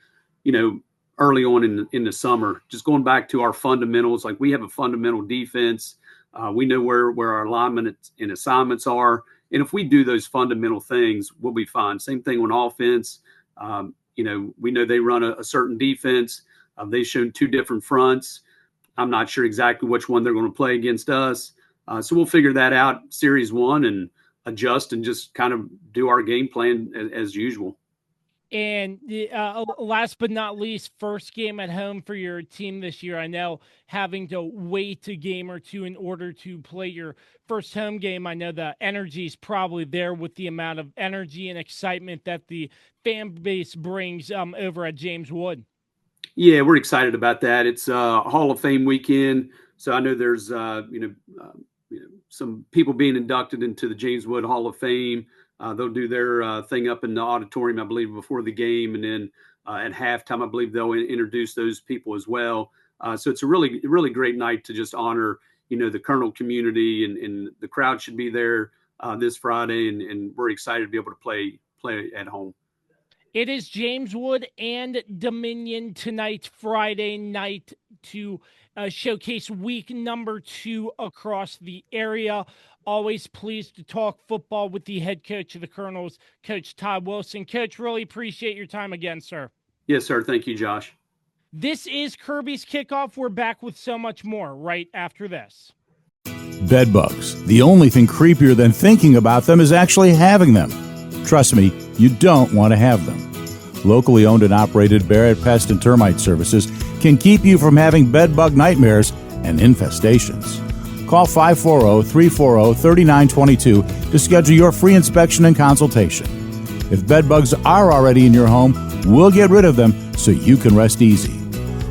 early on in the summer, just going back to our fundamentals. Like, we have a fundamental defense. We know where our alignment and assignments are. And if we do those fundamental things, we'll be fine. Same thing on offense. We know they run a certain defense. They've shown two different fronts. I'm not sure exactly which one they're going to play against us. So we'll figure that out series one and adjust and just kind of do our game plan as usual. And last but not least, first game at home for your team this year. I know having to wait a game or two in order to play your first home game. I know the energy is probably there with the amount of energy and excitement that the fan base brings over at James Wood. Yeah, we're excited about that. It's Hall of Fame weekend, so I know there's some people being inducted into the James Wood Hall of Fame. They'll do their thing up in the auditorium, I believe, before the game, and then at halftime, I believe they'll introduce those people as well. So it's a really, really great night to just honor, the Colonel community, and the crowd should be there this Friday, and we're excited to be able to play at home. It is James Wood and Dominion tonight, Friday night, to showcase week number 2 across the area. Always pleased to talk football with the head coach of the Colonels, Coach Todd Wilson. Coach, really appreciate your time again, sir. Yes, sir. Thank you, Josh. This is Kirby's Kickoff. We're back with so much more right after this. Bed bugs. The only thing creepier than thinking about them is actually having them. Trust me, you don't want to have them. Locally owned and operated Barrett Pest and Termite Services can keep you from having bed bug nightmares and infestations. Call 540-340-3922 to schedule your free inspection and consultation. If bed bugs are already in your home, we'll get rid of them so you can rest easy.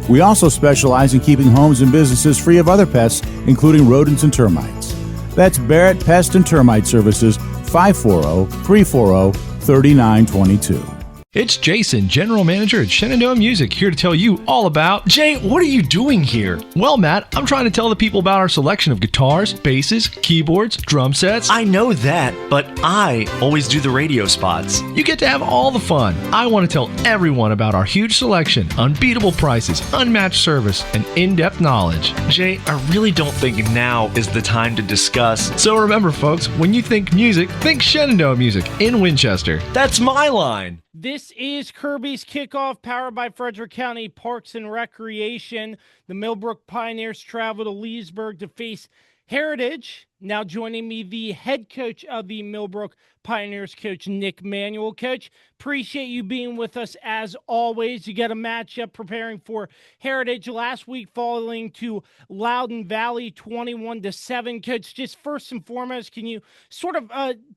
We also specialize in keeping homes and businesses free of other pests, including rodents and termites. That's Barrett Pest and Termite Services, 540-340-3922. It's Jason, General Manager at Shenandoah Music, here to tell you all about... Jay, what are you doing here? Well, Matt, I'm trying to tell the people about our selection of guitars, basses, keyboards, drum sets. I know that, but I always do the radio spots. You get to have all the fun. I want to tell everyone about our huge selection, unbeatable prices, unmatched service, and in-depth knowledge. Jay, I really don't think now is the time to discuss. So remember, folks, when you think music, think Shenandoah Music in Winchester. That's my line. This is Kirby's Kickoff, powered by Frederick County Parks and Recreation. The Millbrook Pioneers travel to Leesburg to face Heritage. Now joining me, the head coach of the Millbrook Pioneers, Coach Nick Manuel. Coach, appreciate you being with us as always. You got a matchup preparing for Heritage last week, falling to Loudoun Valley 21-7. Coach, just first and foremost, can you sort of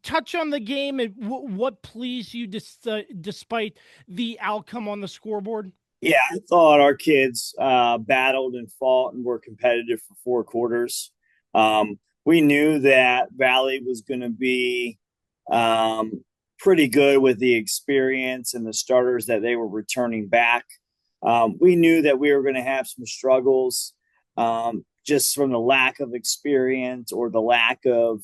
touch on the game and what pleased you despite the outcome on the scoreboard? Yeah, I thought our kids battled and fought and were competitive for 4 quarters. We knew that Valley was going to be pretty good with the experience and the starters that they were returning back. We knew that we were going to have some struggles just from the lack of experience or the lack of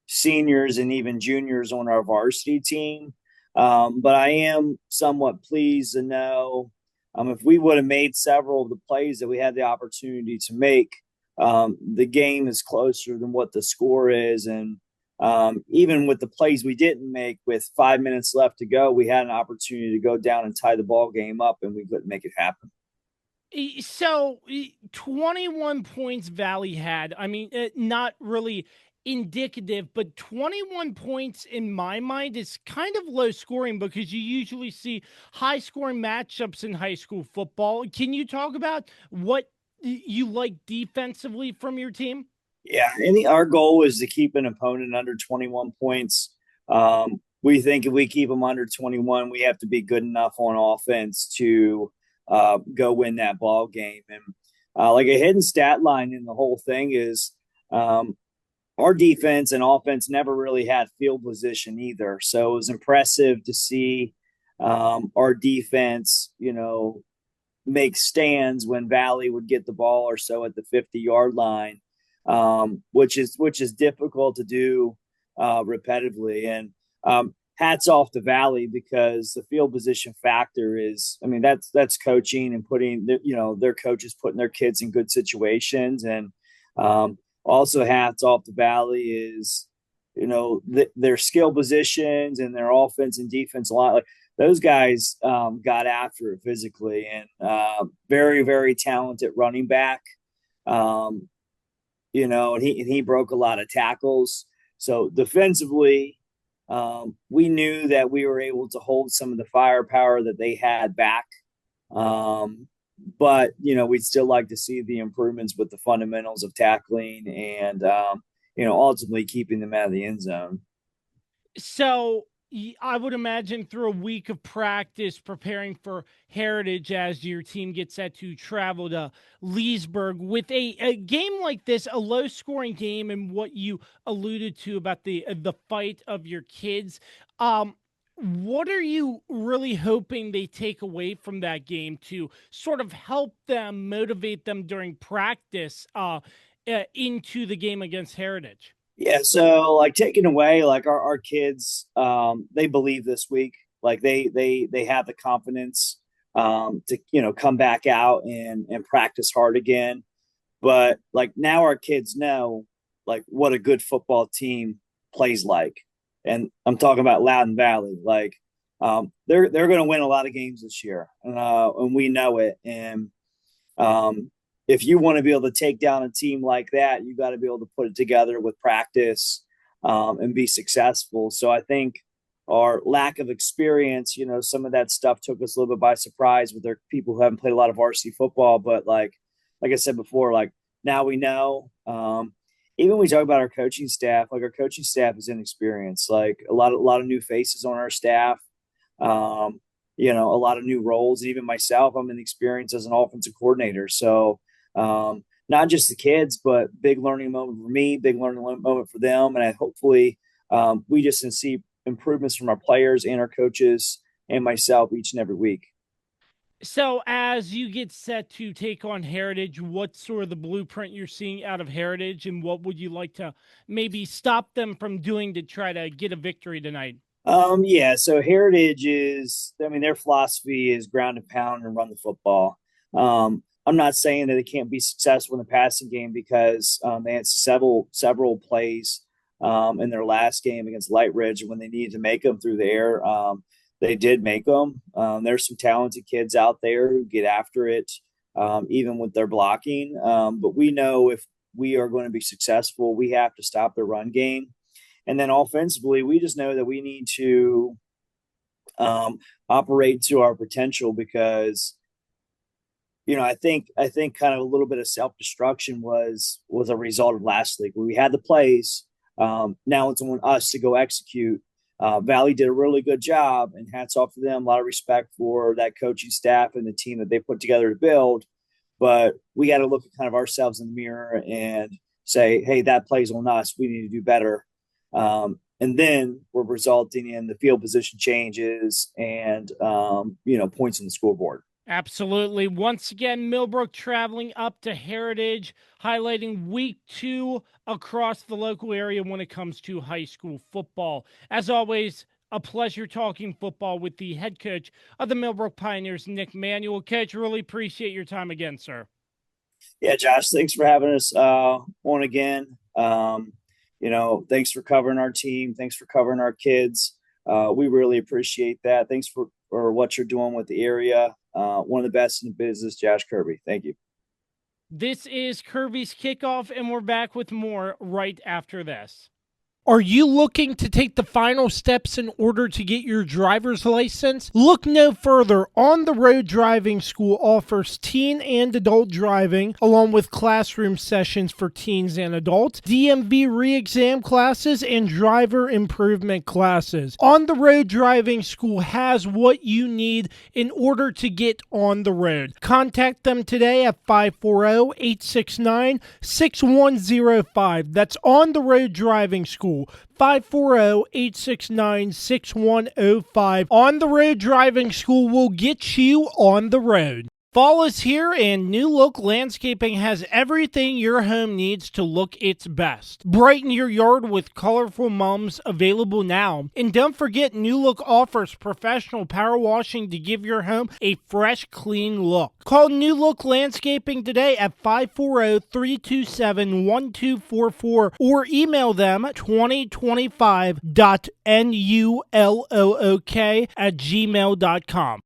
seniors and even juniors on our varsity team. But I am somewhat pleased to know if we would have made several of the plays that we had the opportunity to make, the game is closer than what the score is. And even with the plays we didn't make, with 5 minutes left to go, we had an opportunity to go down and tie the ball game up, and we couldn't make it happen. So 21 points Valley had. I mean, not really indicative, but 21 points in my mind is kind of low scoring because you usually see high scoring matchups in high school football. Can you talk about what you like defensively from your team? Yeah, our goal is to keep an opponent under 21 points. We think if we keep them under 21, we have to be good enough on offense to go win that ball game. And like a hidden stat line in the whole thing is our defense and offense never really had field position either. So it was impressive to see our defense, make stands when Valley would get the ball or so at the 50-yard line, which is difficult to do repetitively. And hats off to Valley, because the field position factor is, that's coaching and putting, their coaches putting their kids in good situations. And also hats off to Valley is, their skill positions and their offense and defense a lot. Like, those guys got after it physically, and very, very talented running back. And he broke a lot of tackles. So defensively, we knew that we were able to hold some of the firepower that they had back. But, we'd still like to see the improvements with the fundamentals of tackling and, ultimately keeping them out of the end zone. So I would imagine through a week of practice preparing for Heritage as your team gets set to travel to Leesburg with a game like this, a low scoring game, and what you alluded to about the fight of your kids. What are you really hoping they take away from that game to sort of help them, motivate them during practice into the game against Heritage? Yeah, so like taking away like our kids, they believe this week, like they have the confidence to come back out and practice hard again. But like now our kids know like what a good football team plays like, and I'm talking about Loudoun Valley. Like they're going to win a lot of games this year, and we know it. And if you want to be able to take down a team like that, you got to be able to put it together with practice and be successful. So I think our lack of experience, some of that stuff took us a little bit by surprise with their people who haven't played a lot of varsity football. But like I said before, like now we know. Even when we talk about our coaching staff, like our coaching staff is inexperienced. Like a lot of new faces on our staff. A lot of new roles. Even myself, I'm inexperienced as an offensive coordinator. So not just the kids, but big learning moment for me, big learning moment for them. And hopefully we just can see improvements from our players and our coaches and myself each and every week. So as you get set to take on Heritage, what's sort of the blueprint you're seeing out of Heritage, and what would you like to maybe stop them from doing to try to get a victory tonight? So Heritage their philosophy is ground and pound and run the football. I'm not saying that they can't be successful in the passing game because they had several plays in their last game against Light Ridge when they needed to make them through the air. They did make them. There's some talented kids out there who get after it, even with their blocking. But we know if we are going to be successful, we have to stop the run game. And then offensively, we just know that we need to operate to our potential because, I think kind of a little bit of self-destruction was a result of last week. We had the plays. Now it's on us to go execute. Valley did a really good job, and hats off to them. A lot of respect for that coaching staff and the team that they put together to build. But we got to look at kind of ourselves in the mirror and say, hey, that plays on us. We need to do better. And then we're resulting in the field position changes and, points on the scoreboard. Absolutely. Once again, Millbrook traveling up to Heritage, highlighting week 2 across the local area when it comes to high school football. As always, a pleasure talking football with the head coach of the Millbrook Pioneers, Nick Manuel. Coach, really appreciate your time again, sir. Yeah, Josh, thanks for having us on again. Thanks for covering our team. Thanks for covering our kids. We really appreciate that. Thanks for what you're doing with the area. One of the best in the business, Josh Kirby. Thank you. This is Kirby's Kickoff, and we're back with more right after this. Are you looking to take the final steps in order to get your driver's license? Look no further. On the Road Driving School offers teen and adult driving, along with classroom sessions for teens and adults, DMV re-exam classes, and driver improvement classes. On the Road Driving School has what you need in order to get on the road. Contact them today at 540-869-6105. That's On the Road Driving School. 540-869-6105. On the Road Driving School will get you on the road. Fall is here, and New Look Landscaping has everything your home needs to look its best. Brighten your yard with colorful mums available now. And don't forget, New Look offers professional power washing to give your home a fresh, clean look. Call New Look Landscaping today at 540-327-1244 or email them 2025.nullook@gmail.com.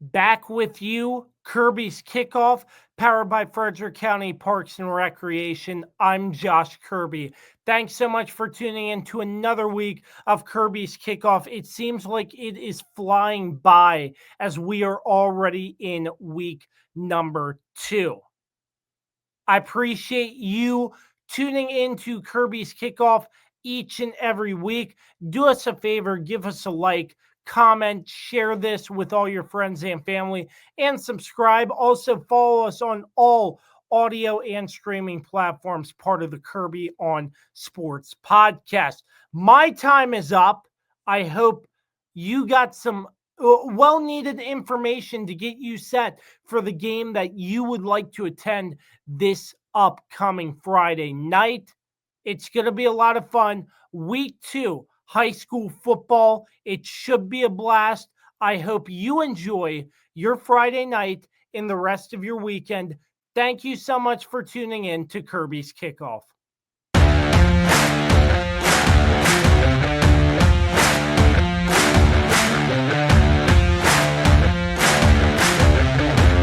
Back with you, Kirby's Kickoff, powered by Frederick County Parks and Recreation. I'm Josh Kirby. Thanks so much for tuning in to another week of Kirby's Kickoff. It seems like it is flying by as we are already in week number 2. I appreciate you tuning in to Kirby's Kickoff each and every week. Do us a favor, give us a like, comment, share this with all your friends and family, and subscribe. Also, follow us on all audio and streaming platforms, part of the Kirby on Sports podcast. My time is up. I hope you got some well-needed information to get you set for the game that you would like to attend this upcoming Friday night. It's going to be a lot of fun. Week 2, high school football. It should be a blast. I hope you enjoy your Friday night and the rest of your weekend. Thank you so much for tuning in to Kirby's Kickoff.